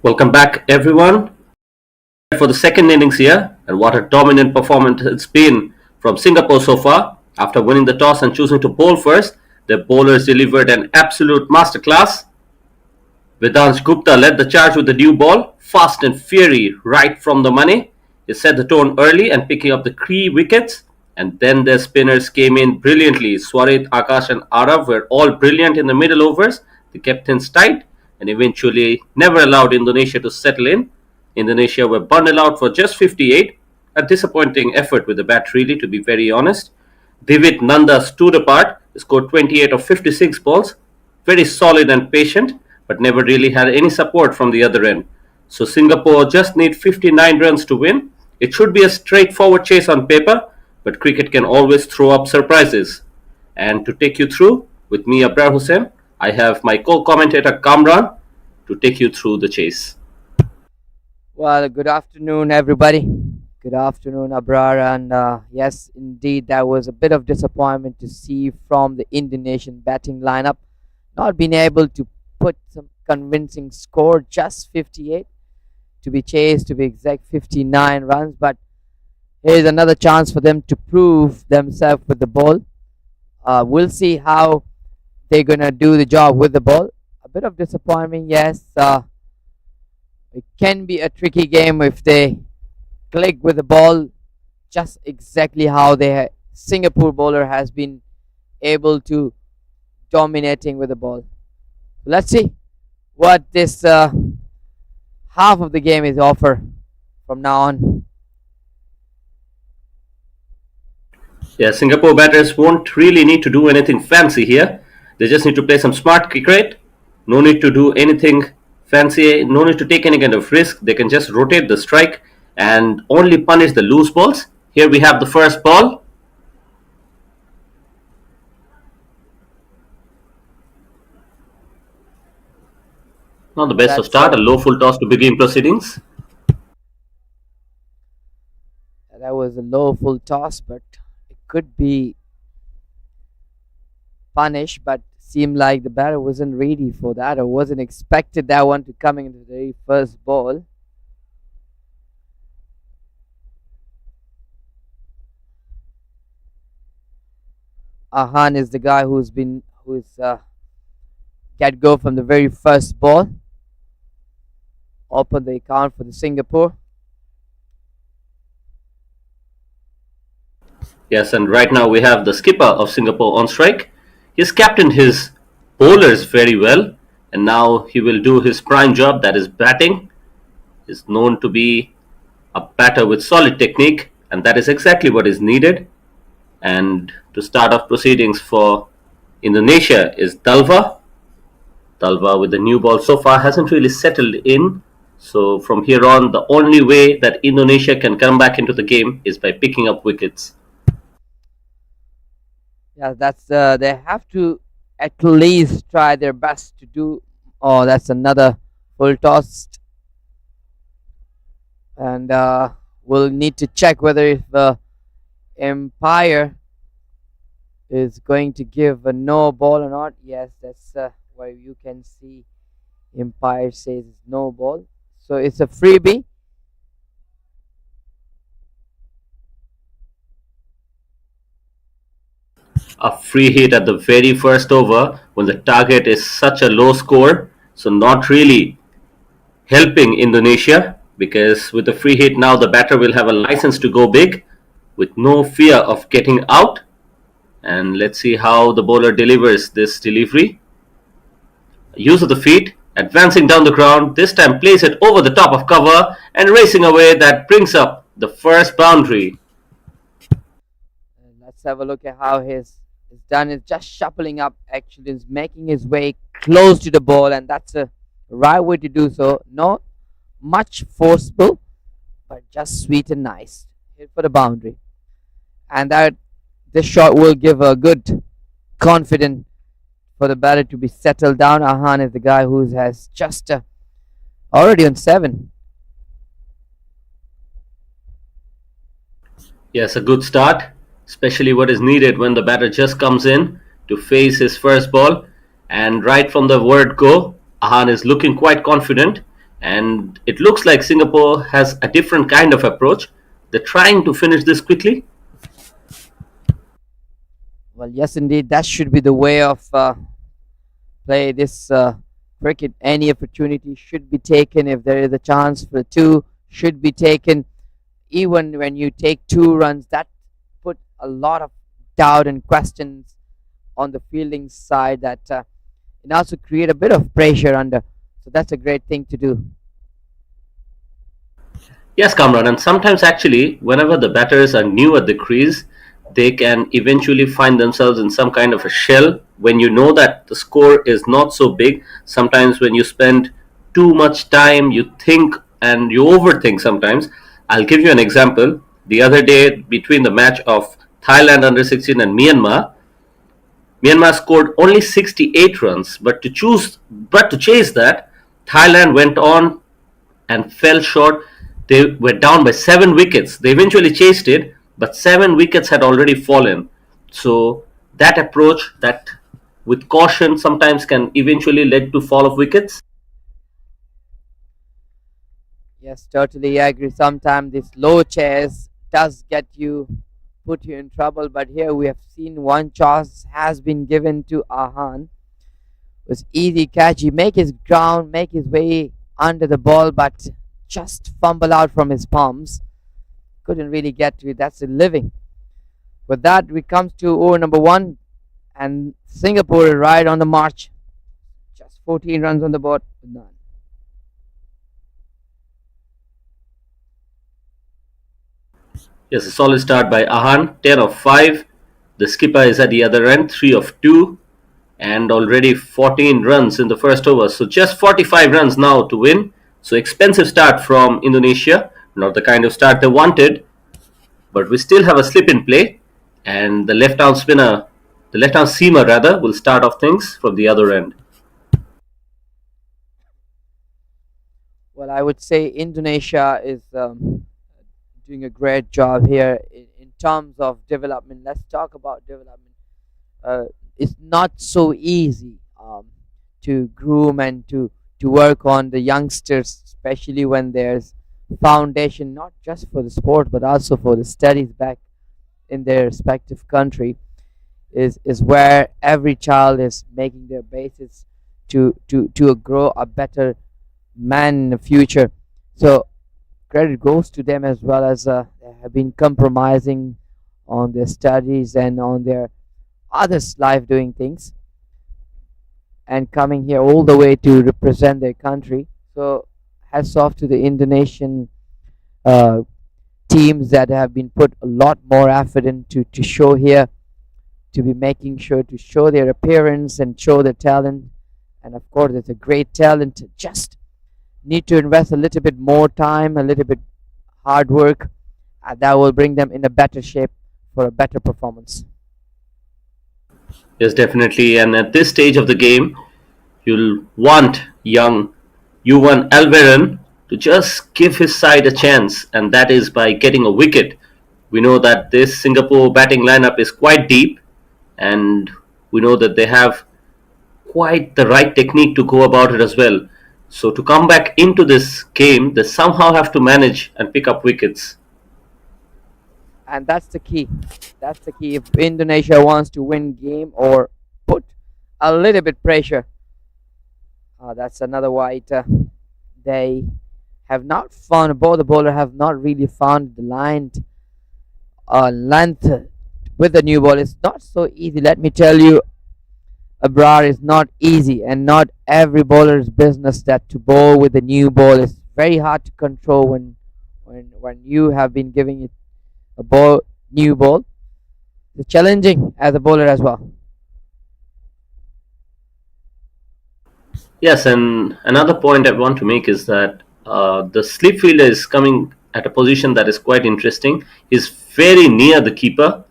Welcome back, everyone, for the second innings here. And what a dominant performance it's been from Singapore so far. After winning the toss and choosing to bowl first, the bowlers delivered an absolute masterclass. Vedansh Gupta led the charge with the new ball, fast and fiery, right from the money. He set the tone early and picking up the key wickets. And then their spinners came in brilliantly. Swarit, Akash, and Arav were all brilliant in the middle overs. They kept things tight and eventually never allowed Indonesia to settle in. Indonesia were bundled out for just 58. A disappointing effort with the bat, really, to be very honest. Divit Nanda stood apart, scored 28 of 56 balls. Very solid and patient, but never really had any support from the other end. So Singapore just need 59 runs to win. It should be a straightforward chase on paper, but cricket can always throw up surprises. And to take you through, with me, Abrar Hussain, I have my co-commentator Kamran to take you through the chase. Well, good afternoon, everybody. Good afternoon, Abrar. And yes, indeed, that was a bit of disappointment to see from the Indonesian batting lineup. Not being able to put some convincing score, just 58 to be chased, to be exact, 59 runs. But here's another chance for them to prove themselves with the ball. We'll see how they're going to do the job with the ball. A bit of disappointment, yes. It can be a tricky game if they click with the ball just exactly how the Singapore bowler has been able to dominating with the ball. Let's see what this half of the game is offer from now on. Yeah, Singapore batters won't really need to do anything fancy here. They just need to play some smart cricket. No need to do anything fancy, no need to take any kind of risk. They can just rotate the strike and only punish the loose balls. Here we have the first ball. Not the best of That's start, a low full toss to begin proceedings. that was a low full toss, but it could be punished. But seemed like the batter wasn't ready for that, or wasn't expected that one to coming into the very first ball. Ahan is the guy who's get go from the very first ball. Open the account for the Singapore. Yes, and right now we have the skipper of Singapore on strike. He's captained his bowlers very well, and now he will do his prime job, that is batting. He's known to be a batter with solid technique, and that is exactly what is needed. And to start off proceedings for Indonesia is Dalva. Dalva with the new ball so far hasn't really settled in. So from here on, the only way that Indonesia can come back into the game is by picking up wickets. Yeah, that's they have to at least try their best to do. Oh, that's another full toss, and we'll need to check whether if the umpire is going to give a no ball or not. Yes, that's where you can see umpire says no ball, so it's a freebie. A free hit at the very first over when the target is such a low score. So not really helping Indonesia, because with the free hit now the batter will have a license to go big with no fear of getting out. And let's see how the bowler delivers this delivery. Use of the feet, advancing down the ground, this time plays it over the top of cover and racing away. That brings up the first boundary. And let's have a look at how he's done it. Just shuffling up, actually, is making his way close to the ball, and that's a right way to do so. Not much forceful, but just sweet and nice. Hit for the boundary, and that this shot will give a good confidence for the batter to be settled down. Ahan is the guy who has just already on 7. Yes, a good start, especially what is needed when the batter just comes in to face his first ball. And right from the word go, Ahan is looking quite confident. And it looks like Singapore has a different kind of approach. They're trying to finish this quickly. Well, yes, indeed, that should be the way of play this cricket. Any opportunity should be taken. If there is a chance for two, should be taken. Even when you take 2 runs, that put a lot of doubt and questions on the fielding side. That it also create a bit of pressure under. So that's a great thing to do. Yes, Kamran, and sometimes actually, whenever the batters are new at the crease, they can eventually find themselves in some kind of a shell when you know that the score is not so big. Sometimes, when you spend too much time, you think and you overthink sometimes. I'll give you an example. The other day, between the match of Thailand under 16 and Myanmar scored only 68 runs, but to chase that, Thailand went on and fell short. They were down by 7 wickets. They eventually chased it, but 7 wickets had already fallen. So that approach, that with caution, sometimes can eventually lead to fall of wickets. Yes, totally agree. Sometimes this low chase does get you, put you in trouble. But here we have seen one chance has been given to Ahan. It was easy catch. He make his ground, make his way under the ball, but just fumble out from his palms. Couldn't really get to it. That's a living. With that, we come to over number one, and Singapore is right on the march. Just 14 runs on the board. None. Yes, a solid start by Ahan, 10 of 5. The skipper is at the other end, 3 of 2, and already 14 runs in the first over. So just 45 runs now to win. So expensive start from Indonesia, not the kind of start they wanted, but we still have a slip in play, and the left arm seamer rather, will start off things from the other end. Well, I would say Indonesia is doing a great job here in terms of development. Let's talk about development. Uh, it's not so easy to groom and to work on the youngsters, especially when there's foundation not just for the sport but also for the studies back in their respective country. Is where every child is making their basis to grow a better man in the future. So credit goes to them as well as they have been compromising on their studies and on their others' life doing things and coming here all the way to represent their country. So hats off to the Indonesian uh, teams that have been put a lot more effort into to show here, to be making sure to show their appearance and show their talent. And of course, it's a great talent. Just need to invest a little bit more time, a little bit hard work, and that will bring them in a better shape for a better performance. Yes, definitely. And at this stage of the game, you'll want young Yuvan Alveren to just give his side a chance, and that is by getting a wicket. We know that this Singapore batting lineup is quite deep, and we know that they have quite the right technique to go about it as well. So to come back into this game, they somehow have to manage and pick up wickets. And that's the key. That's the key. If Indonesia wants to win game or put a little bit pressure, that's another white. They have not found, both the bowler have not really found the line length with the new ball. It's not so easy. Let me tell you, Abrar is not easy, and not every bowler's business that to bowl with the new ball is very hard to control when you have been giving it a ball new ball. It's challenging as a bowler as well. Yes, and another point I want to make is that the slip fielder is coming at a position that is quite interesting. He's very near the keeper.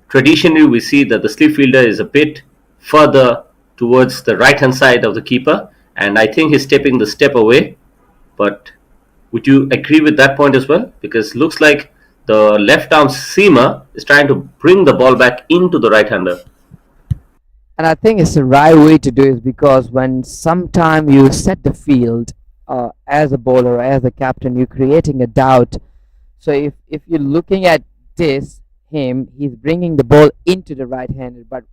Traditionally, we see that the slip fielder is a bit further towards the right hand side of the keeper, and I think he's stepping the step away. But would you agree with that point as well? Because looks like the left arm seamer is trying to bring the ball back into the right hander. And I think it's the right way to do it because when sometime you set the field as a bowler, as a captain, you're creating a doubt. So if you're looking at this, he's bringing the ball into the right-handed, but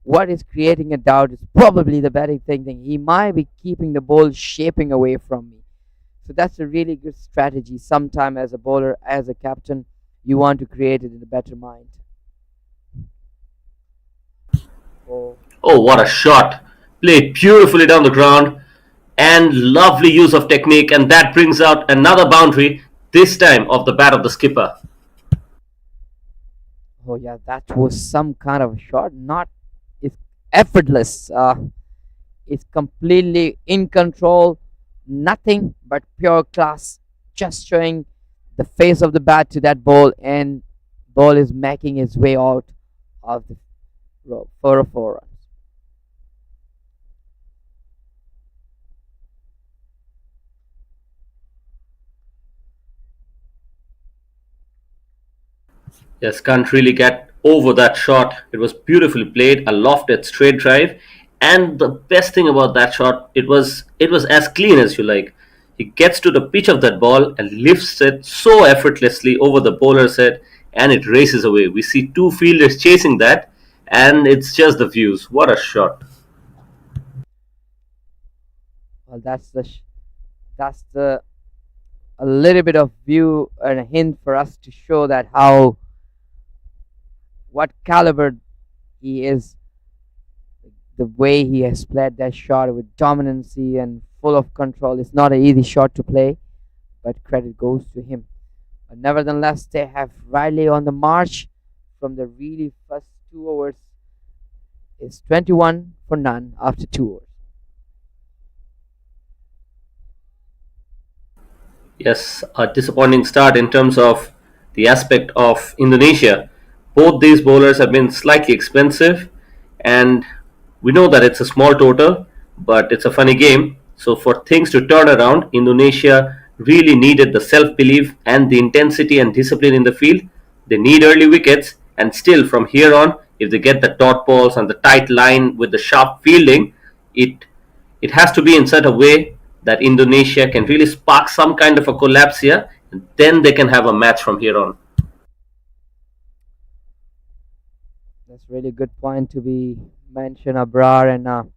what is creating a doubt is probably the batting thinking. He might be keeping the ball shaping away from me. So that's a really good strategy. Sometime as a bowler, as a captain, you want to create it in a better mind. Oh, Oh, what a shot! Played beautifully down the ground and lovely use of technique, and that brings out another boundary, this time of the bat of the skipper. oh yeah, that was some kind of a shot. Not, it's effortless. It's completely in control. Nothing but pure class. Just showing the face of the bat to that ball, and ball is making its way out of the row for a 4 run. Yes, can't really get over that shot. It was beautifully played, a lofted straight drive, and the best thing about that shot, it was as clean as you like. He gets to the pitch of that ball and lifts it so effortlessly over the bowler's head, and it races away. We see two fielders chasing that, and it's just the views. What a shot! Well, that's the a little bit of view and a hint for us to show that how what caliber he is, the way he has played that shot with dominancy and full of control. It's not an easy shot to play, but credit goes to him. But nevertheless, they have Riley on the march from the really first 2 overs. It's 21 for none after 2 overs. Yes, a disappointing start in terms of the aspect of Indonesia. Both these bowlers have been slightly expensive, and we know that it's a small total, but it's a funny game. So, for things to turn around, Indonesia really needed the self belief and the intensity and discipline in the field. They need early wickets, and still from here on, if they get the dot balls and the tight line with the sharp fielding, it it has to be in such a way that Indonesia can really spark some kind of a collapse here, and then they can have a match from here on. That's really good point to be mentioned, Abrar. And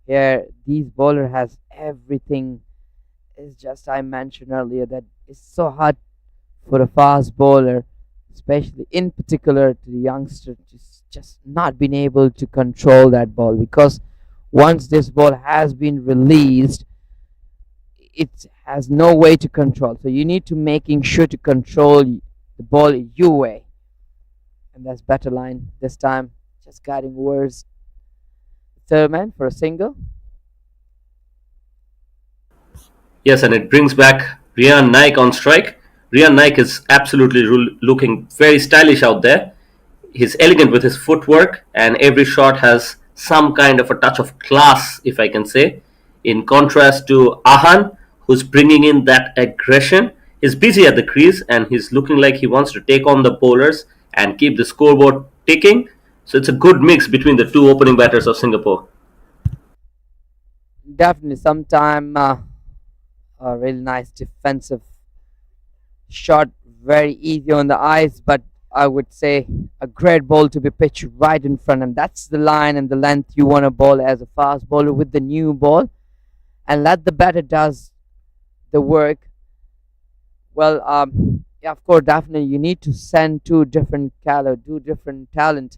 here, these bowler has everything. It's just I mentioned earlier that it's so hard for a fast bowler, especially in particular to the youngster, just not being able to control that ball, because once this ball has been released, it has no way to control. So you need to making sure to control the ball your way, and that's better line this time. Just guiding words. Third man for a single. Yes, and it brings back Rian Naik on strike. Rian Naik is absolutely looking very stylish out there. He's elegant with his footwork, and every shot has some kind of a touch of class, if I can say. In contrast to Ahan, who's bringing in that aggression, he's busy at the crease and he's looking like he wants to take on the bowlers and keep the scoreboard ticking. So it's a good mix between the two opening batters of Singapore. Definitely, sometime a really nice defensive shot, very easy on the eyes, but I would say a great ball to be pitched right in front, and that's the line and the length you want to bowl as a fast bowler with the new ball, and let the batter does the work. Well, yeah, of course, definitely you need to send two different caliber, two different talent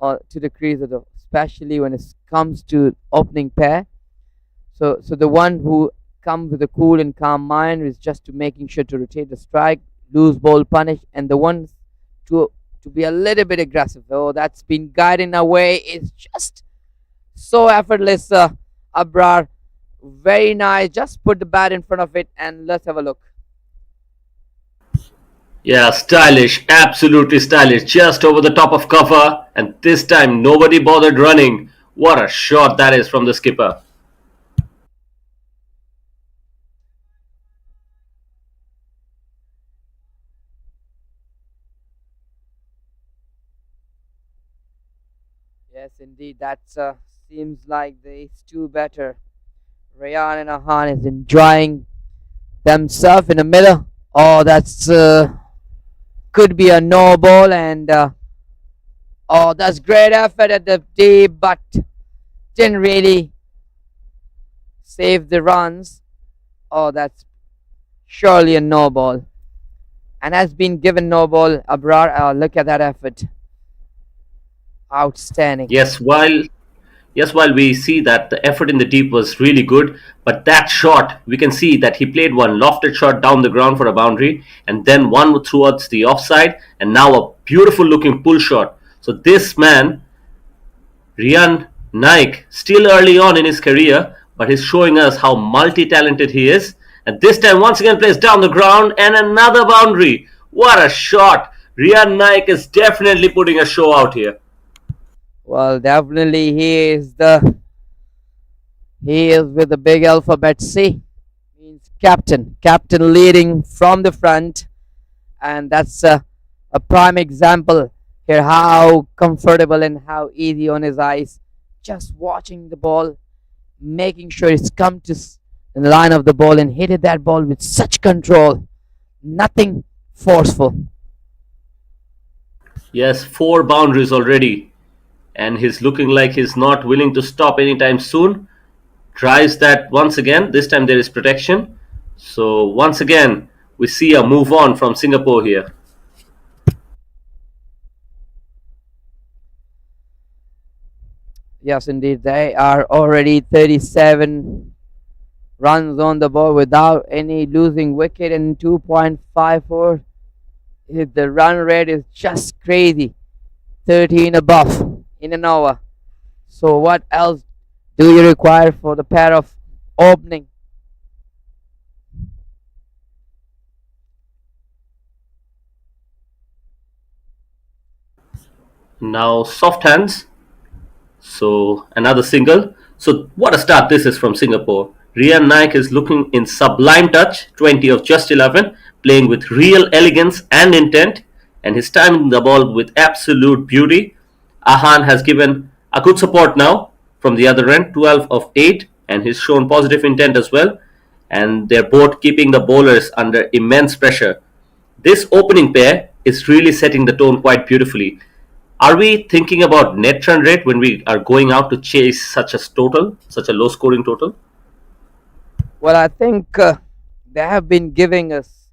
to the crease, especially when it comes to opening pair. So the one who comes with a cool and calm mind is just to making sure to rotate the strike, lose ball, punish, and the one to be a little bit aggressive. Oh, that's been guiding away. It's just so effortless, Abrar. Very nice. Just put the bat in front of it and let's have a look. Yeah, stylish, absolutely stylish. Just over the top of cover, and this time nobody bothered running. What a shot that is from the skipper. Yes, indeed. That seems like these two better. Rayan and Ahan is enjoying themselves in the middle. Oh, that's could be a no ball, and oh, that's great effort at the deep, but didn't really save the runs. Oh, that's surely a no ball, and has been given no ball. Abrar, look at that effort, outstanding. Yes, while we see that the effort in the deep was really good, but that shot, we can see that he played one lofted shot down the ground for a boundary, and then one towards the offside, and now a beautiful looking pull shot. So this man, Rian Naik, still early on in his career, but he's showing us how multi-talented he is. And this time, once again, plays down the ground and another boundary. What a shot! Rian Naik is definitely putting a show out here. Well, definitely he is with the big alphabet C. Means captain leading from the front, and that's a prime example here how comfortable and how easy on his eyes. Just watching the ball, making sure it's come to in the line of the ball and hit that ball with such control. Nothing forceful. Yes, four boundaries already, and he's looking like he's not willing to stop anytime soon. Tries that once again. This time there is protection. So once again, we see a move on from Singapore here. Yes, indeed, they are already 37 runs on the ball without any losing wicket, and 2.54. The run rate is just crazy. 13 above in an over. So what else do you require for the pair of opening? Now soft hands. So another single. So what a start this is from Singapore. Rian Naik is looking in sublime touch, 20 of just 11, playing with real elegance and intent, and he's timing the ball with absolute beauty. Ahan has given a good support now from the other end, 12 of 8, and he's shown positive intent as well. And they're both keeping the bowlers under immense pressure. This opening pair is really setting the tone quite beautifully. Are we thinking about net run rate when we are going out to chase such a low scoring total? Well, I think they have been giving us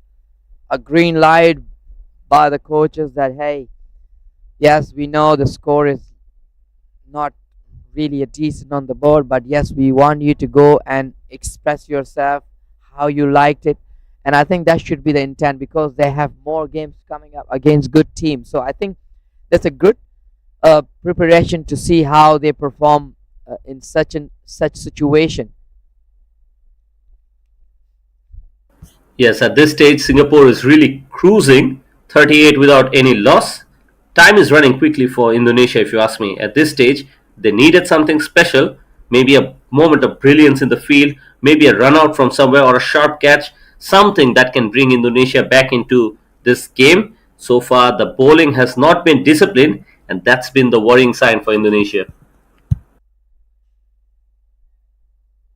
a green light by the coaches that, hey, yes, we know the score is not really a decent on the board, but yes, we want you to go and express yourself how you liked it. And I think that should be the intent because they have more games coming up against good teams. So I think that's a good preparation to see how they perform in such situation. Yes, at this stage, Singapore is really cruising, 38 without any loss. Time is running quickly for Indonesia, if you ask me. At this stage, they needed something special, maybe a moment of brilliance in the field, maybe a run out from somewhere or a sharp catch, something that can bring Indonesia back into this game. So far, the bowling has not been disciplined, and that's been the worrying sign for Indonesia.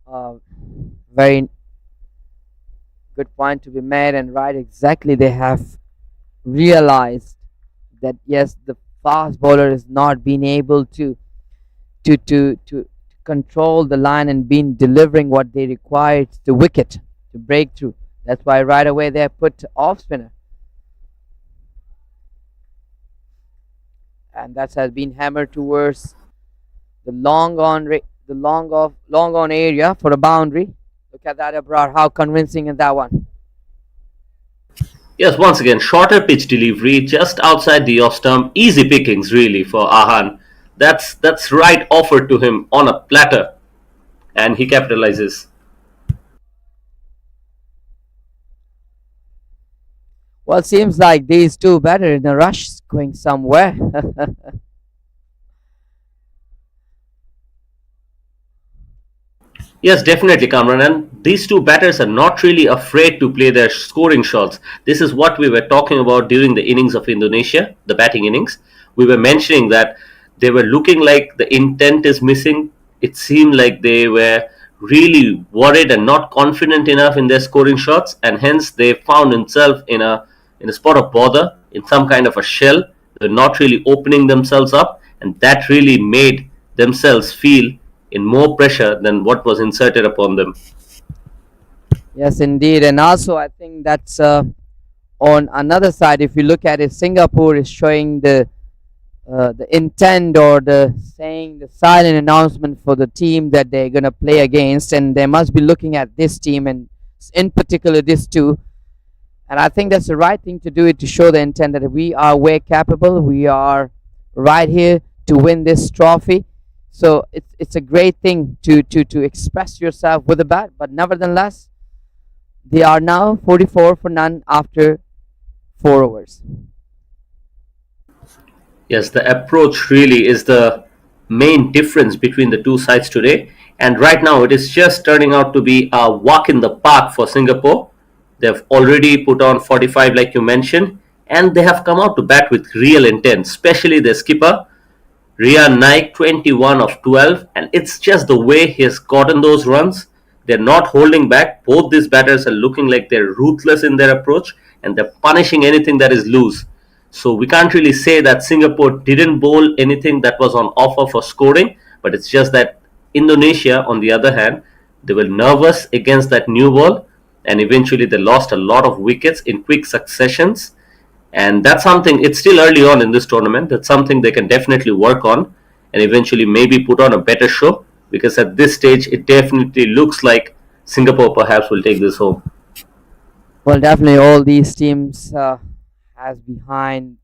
Uh, Very good point to be made, and right, exactly, they have realized that yes, the fast bowler has not been able to control the line and been delivering what they required the wicket to break through. That's why right away they put off spinner, and that has been hammered towards the long on area for a boundary. Look at that, Abrar. How convincing is that one? Yes, once again, shorter pitch delivery just outside the off stump. Easy pickings, really, for Ahan. That's right offered to him on a platter, and he capitalizes. Well, seems like these two better in a rush going somewhere. Yes, definitely, Kamran. And these two batters are not really afraid to play their scoring shots. This is what we were talking about during the innings of Indonesia, the batting innings. We were mentioning that they were looking like the intent is missing. It seemed like they were really worried and not confident enough in their scoring shots, and hence they found himself in a spot of bother, in some kind of a shell. They're not really opening themselves up, and that really made themselves feel in more pressure than what was inserted upon them. Yes, indeed. And also, I think that's on another side. If you look at it, Singapore is showing the intent or the saying the silent announcement for the team that they're gonna play against, and they must be looking at this team and in particular this two. And I think that's the right thing to do it to show the intent that we are way capable. We are right here to win this trophy. So it's a great thing to express yourself with a bat. But nevertheless, they are now 44 for none after 4 overs. Yes, the approach really is the main difference between the two sides today. And right now, it is just turning out to be a walk in the park for Singapore. They've already put on 45, like you mentioned, and they have come out to bat with real intent, especially their skipper, Rian Naik, 21 of 12, and it's just the way he has gotten those runs. They're not holding back. Both these batters are looking like they're ruthless in their approach, and they're punishing anything that is loose. So we can't really say that Singapore didn't bowl anything that was on offer for scoring, but it's just that Indonesia, on the other hand, they were nervous against that new ball, and eventually they lost a lot of wickets in quick successions. And that's something, it's still early on in this tournament, that's something they can definitely work on and eventually maybe put on a better show, because at this stage it definitely looks like Singapore perhaps will take this home. Well, definitely all these teams has behind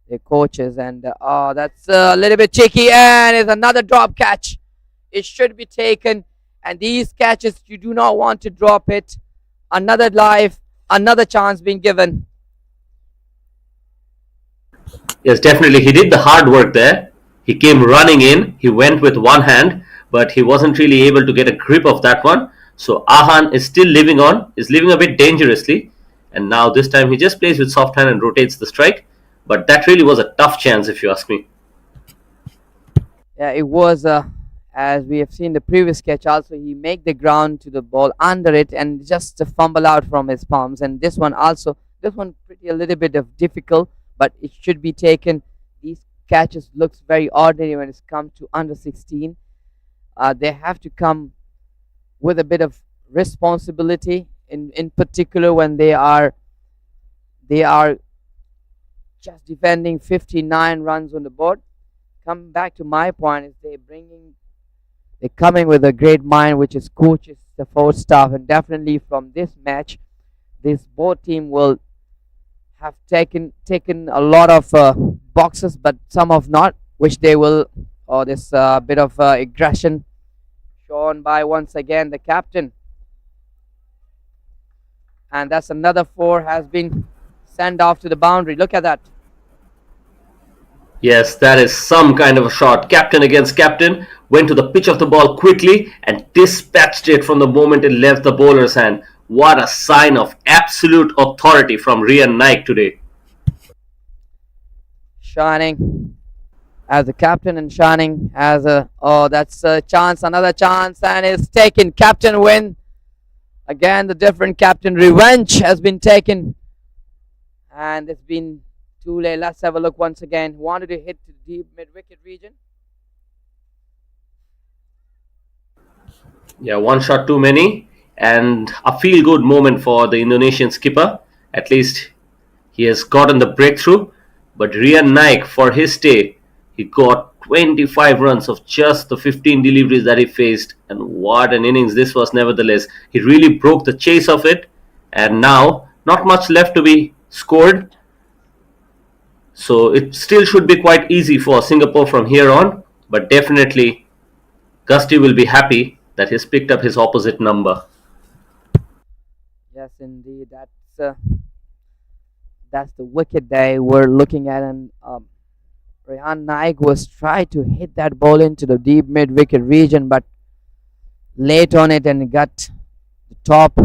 their coaches, and oh, that's a little bit cheeky, and it's another drop catch. It should be taken, and these catches you do not want to drop it. Another life, another chance being given. Yes, definitely. He did the hard work there. He came running in. He went with one hand, but he wasn't really able to get a grip of that one. So Ahan is still living on, is living a bit dangerously. And now this time he just plays with soft hand and rotates the strike. But that really was a tough chance, if you ask me. Yeah, it was as we have seen the previous catch. Also, he make the ground to the ball under it and just fumble out from his palms. And this one also, this one pretty a little bit of difficult, but it should be taken. These catches looks very ordinary when it's come to under 16. They have to come with a bit of responsibility, in particular when they are just defending 59 runs on the board. Come back to my point is they're coming with a great mind, which is coaches, the fourth staff, and definitely from this match, this both team will have taken a lot of boxes, but some have not, which they will. Or this bit of aggression shown by once again the captain, and that's another four has been sent off to the boundary. Look at that. Yes, that is some kind of a shot. Captain against captain. Went to the pitch of the ball quickly and dispatched it from the moment it left the bowler's hand. What a sign of absolute authority from Rian Naik today. Shining as a captain and shining as a, oh, that's a chance, another chance, and it's taken. Captain win again. The different captain revenge has been taken, and it's been too late. Let's have a look once again. Wanted to hit the deep mid wicket region. Yeah, one shot too many, and a feel good moment for the Indonesian skipper. At least he has gotten the breakthrough. But Rian Naik, for his stay, he got 25 runs of just the 15 deliveries that he faced. And what an innings this was, nevertheless. He really broke the chase of it. And now, not much left to be scored. So it still should be quite easy for Singapore from here on. But definitely, Gusty will be happy that he's picked up his opposite number. Yes, indeed. That's the wicket they were looking at, and Rehan Naik was trying to hit that ball into the deep mid wicket region, but late on it and got the top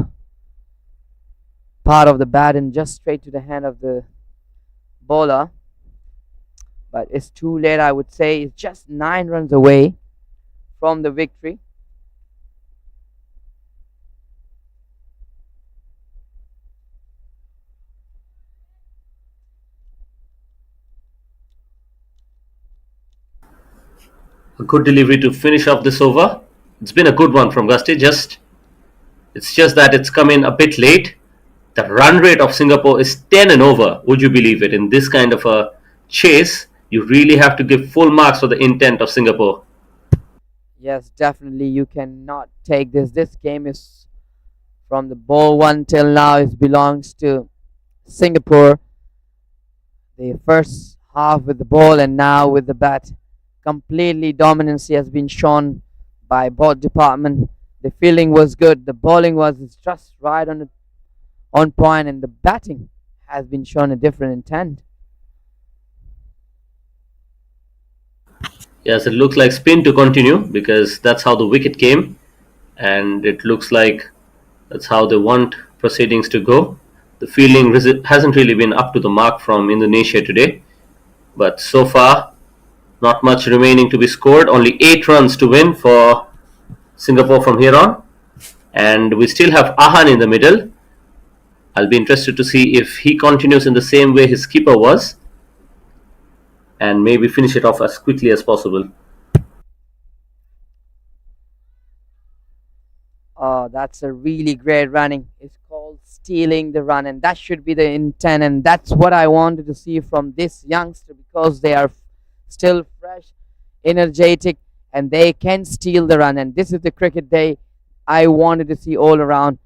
part of the bat and just straight to the hand of the bowler. But it's too late, I would say. It's just 9 runs away from the victory. A good delivery to finish off this over. It's been a good one from Gusty. It's just that it's come in a bit late. The run rate of Singapore is 10 and over. Would you believe it? In this kind of a chase, you really have to give full marks for the intent of Singapore. Yes, definitely. You cannot take this. This game is from the ball one till now. It belongs to Singapore. The first half with the ball and now with the bat. Completely dominancy has been shown by both department. The fielding was good. The bowling was just right on point, and the batting has been shown a different intent. Yes, it looks like spin to continue because that's how the wicket came, and it looks like that's how they want proceedings to go. The fielding hasn't really been up to the mark from Indonesia today, but so far, not much remaining to be scored. Only 8 runs to win for Singapore from here on, and we still have Ahan in the middle. I'll be interested to see if he continues in the same way his keeper was, and maybe finish it off as quickly as possible. Oh, that's a really great running. It's called stealing the run, and that should be the intent. And that's what I wanted to see from this youngster because they are still fresh, energetic, and they can steal the run. And this is the cricket day I wanted to see all around.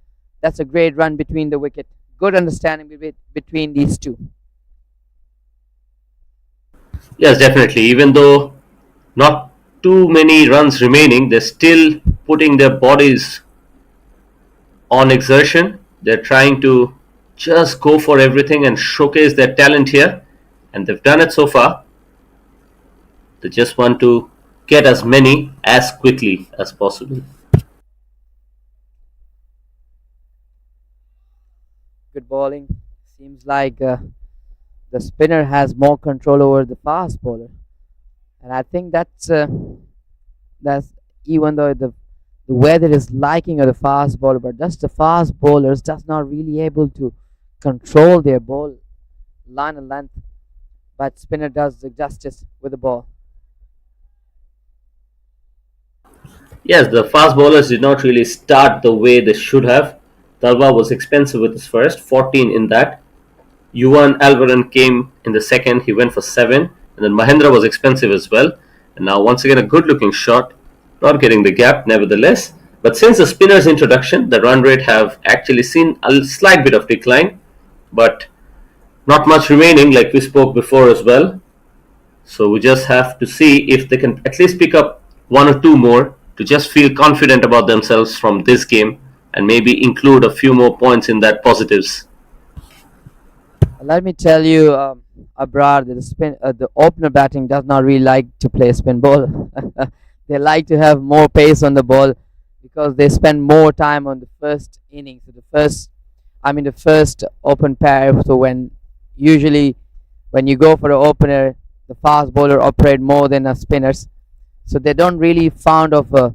That's a great run between the wicket. Good understanding between these two. Yes, definitely. Even though not too many runs remaining, they're still putting their bodies on exertion. They're trying to just go for everything and showcase their talent here, and they've done it so far. They just want to get as many as quickly as possible. Good bowling. Seems like the spinner has more control over the fast bowler, and I think that's even though the weather is liking of the fast bowler, but just the fast bowlers does not really able to control their ball line and length. But spinner does the justice with the ball. Yes, the fast bowlers did not really start the way they should have. Talva was expensive with his first, 14 in that. Yuan Alvaran came in the second, he went for 7. And then Mahendra was expensive as well. And now once again a good looking shot, not getting the gap nevertheless. But since the spinner's introduction, the run rate have actually seen a slight bit of decline. But not much remaining like we spoke before as well. So we just have to see if they can at least pick up 1 or 2 more to just feel confident about themselves from this game and maybe include a few more points in that positives. Let me tell you, Abrar, that the opener batting does not really like to play spin ball. They like to have more pace on the ball because they spend more time on the first innings. So the first open pair. So usually when you go for an opener, the fast bowler operate more than a spinners. So they don't really found of a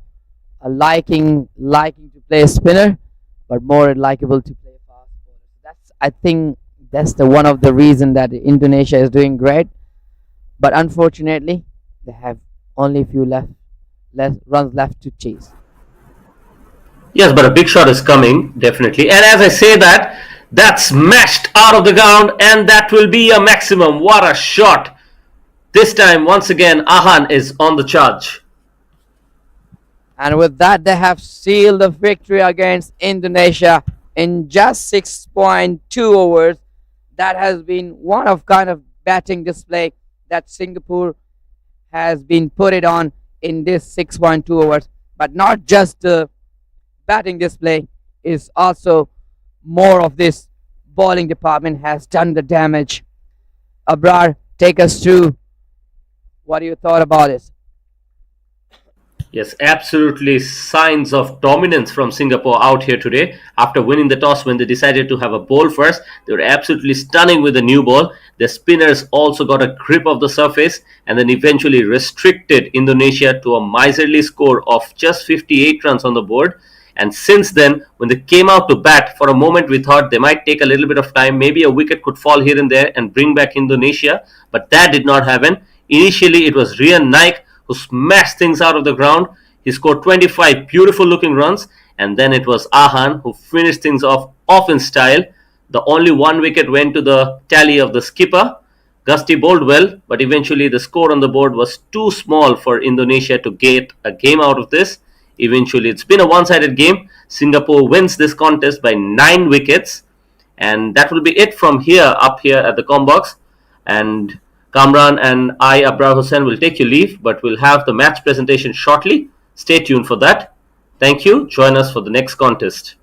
liking to play a spinner, but more likable to play fast bowler. I think that's the one of the reason that Indonesia is doing great. But unfortunately, they have only a few less runs left to chase. Yes, but a big shot is coming, definitely. And as I say that, that's smashed out of the ground, and that will be a maximum. What a shot! This time, once again, Ahan is on the charge. And with that, they have sealed the victory against Indonesia in just 6.2 overs. That has been one of kind of batting display that Singapore has been put it on in this 6.2 overs. But not just the batting display, is also more of this bowling department has done the damage. Abrar, take us through what you thought about it. Yes, absolutely signs of dominance from Singapore out here today. After winning the toss when they decided to have a bowl first, they were absolutely stunning with the new ball. The spinners also got a grip of the surface and then eventually restricted Indonesia to a miserly score of just 58 runs on the board. And since then, when they came out to bat, for a moment we thought they might take a little bit of time. Maybe a wicket could fall here and there and bring back Indonesia, but that did not happen. Initially, it was Rian Naik who smashed things out of the ground. He scored 25 beautiful looking runs, and then it was Ahan who finished things off in style. The only one wicket went to the tally of the skipper. Gusty bowled well, but eventually the score on the board was too small for Indonesia to get a game out of this. Eventually, it's been a one sided game. Singapore wins this contest by 9 wickets. And that will be it from here, up here at the Combox. And Kamran and I, Abrar Hussain, will take your leave, but we'll have the match presentation shortly. Stay tuned for that. Thank you. Join us for the next contest.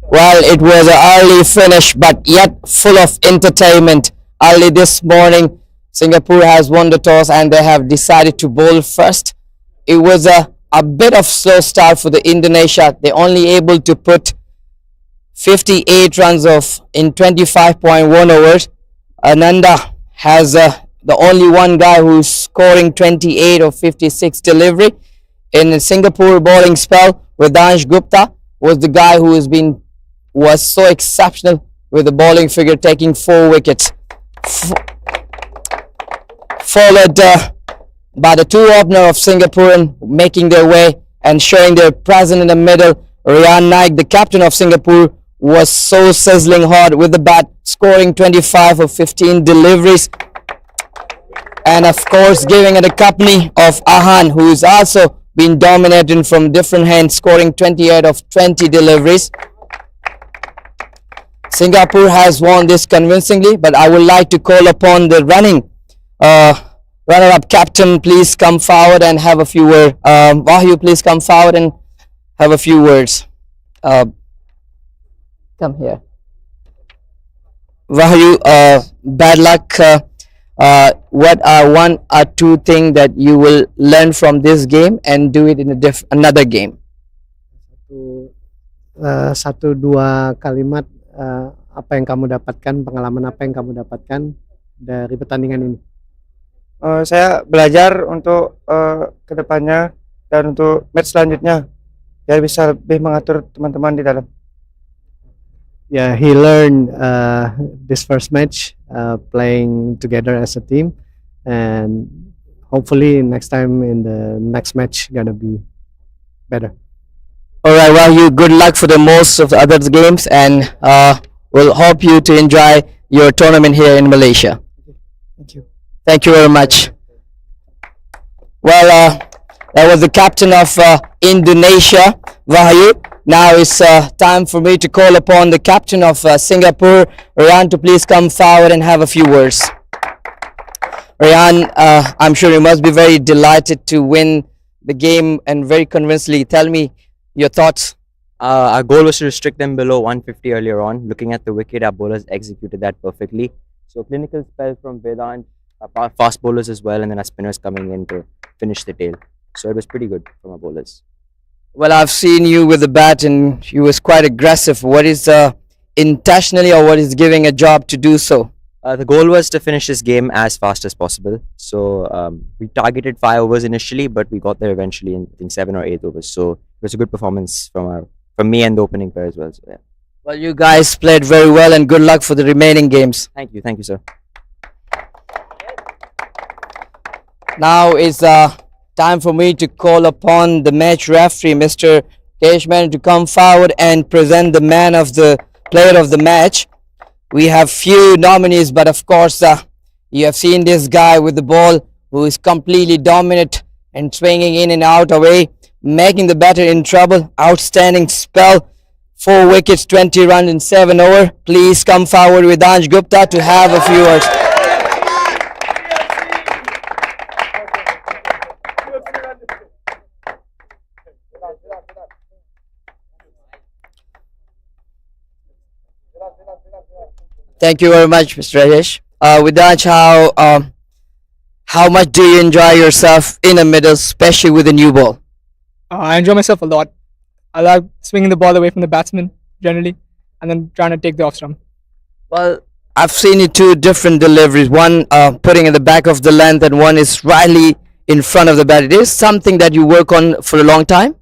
Well, it was an early finish, but yet full of entertainment. Early this morning, Singapore has won the toss and they have decided to bowl first. It was a bit of slow start for the Indonesia. They only able to put 58 runs of in 25.1 overs. Ananda has the only one guy who's scoring 28 of 56 delivery. In the Singapore bowling spell, Vedansh Gupta was the guy who was so exceptional with the bowling figure, taking 4 wickets. Followed by the 2 opener of Singapore making their way and showing their presence in the middle. Rian Naik, the captain of Singapore, was so sizzling hot with the bat, scoring 25 of 15 deliveries. And of course, giving it a company of Ahan, who's also been dominating from different hands, scoring 28 of 20 deliveries. Singapore has won this convincingly, but I would like to call upon the runner-up captain, please come forward and have a few words. Wahyu, please come forward and have a few words. Come here. Wahyu, bad luck. What are 1 or 2 things that you will learn from this game and do it in another game? Satu dua kalimat apa yang kamu dapatkan, pengalaman apa yang kamu dapatkan dari pertandingan ini? Saya belajar untuk kedepannya dan untuk match selanjutnya biar bisa lebih mengatur teman-teman di dalam. Yeah, he learned this first match playing together as a team, and hopefully next time in the next match gonna be better. All right, well, you good luck for the most of the other games, and we'll hope you to enjoy your tournament here in Malaysia. Thank you. Thank you very much. Well, that was the captain of Indonesia, Wahyu. Now it's time for me to call upon the captain of Singapore, Rian, to please come forward and have a few words. Rian, I'm sure you must be very delighted to win the game and very convincingly. Tell me your thoughts. Our goal was to restrict them below 150 earlier on. Looking at the wicket, our bowlers executed that perfectly. So clinical spell from Vedant, our fast bowlers as well, and then our spinners coming in to finish the tail. So it was pretty good from our bowlers. Well, I've seen you with the bat and you was quite aggressive. What is intentionally or what is giving a job to do so? The goal was to finish this game as fast as possible. So we targeted 5 overs initially, but we got there eventually in I think 7 or 8 overs. So it was a good performance from me and the opening pair as well. So, yeah. Well, you guys played very well and good luck for the remaining games. Thank you, sir. Now it's time for me to call upon the match referee, Mr. Cashman, to come forward and present the player of the match. We have few nominees, but of course, you have seen this guy with the ball who is completely dominant and swinging in and out away, making the batter in trouble. Outstanding spell. 4 wickets, 20 runs in 7 overs. Please come forward with Anj Gupta to have a few words. Thank you very much, Mr. Rajesh. Vidansh, how much do you enjoy yourself in the middle, especially with the new ball? I enjoy myself a lot. I like swinging the ball away from the batsman generally, and then trying to take the off stump. Well, I've seen you 2 different deliveries. One putting in the back of the length, and one is rightly in front of the bat. It is something that you work on for a long time.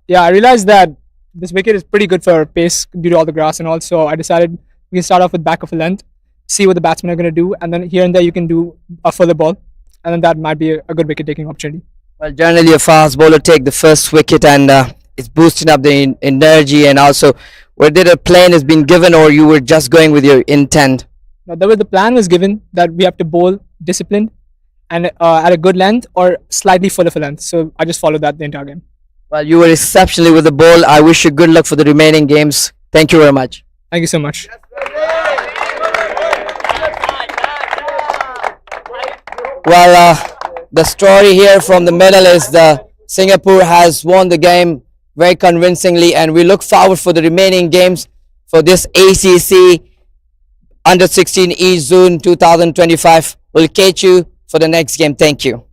Yeah, I realized that this wicket is pretty good for pace due to all the grass, and also I decided we can start off with back of a length, see what the batsmen are going to do, and then here and there you can do a further ball, and then that might be a good wicket taking opportunity. Well, generally a fast bowler take the first wicket and it's boosting up the energy, and also whether a plan has been given or you were just going with your intent. Now, the plan was given that we have to bowl disciplined and at a good length or slightly further for length. So I just followed that the entire game. Well, you were exceptionally with the ball. I wish you good luck for the remaining games. Thank you very much. Thank you so much. Well, the story here from the middle is Singapore has won the game very convincingly, and we look forward for the remaining games for this ACC Under 16 East Zone 2025. We'll catch you for the next game. Thank you.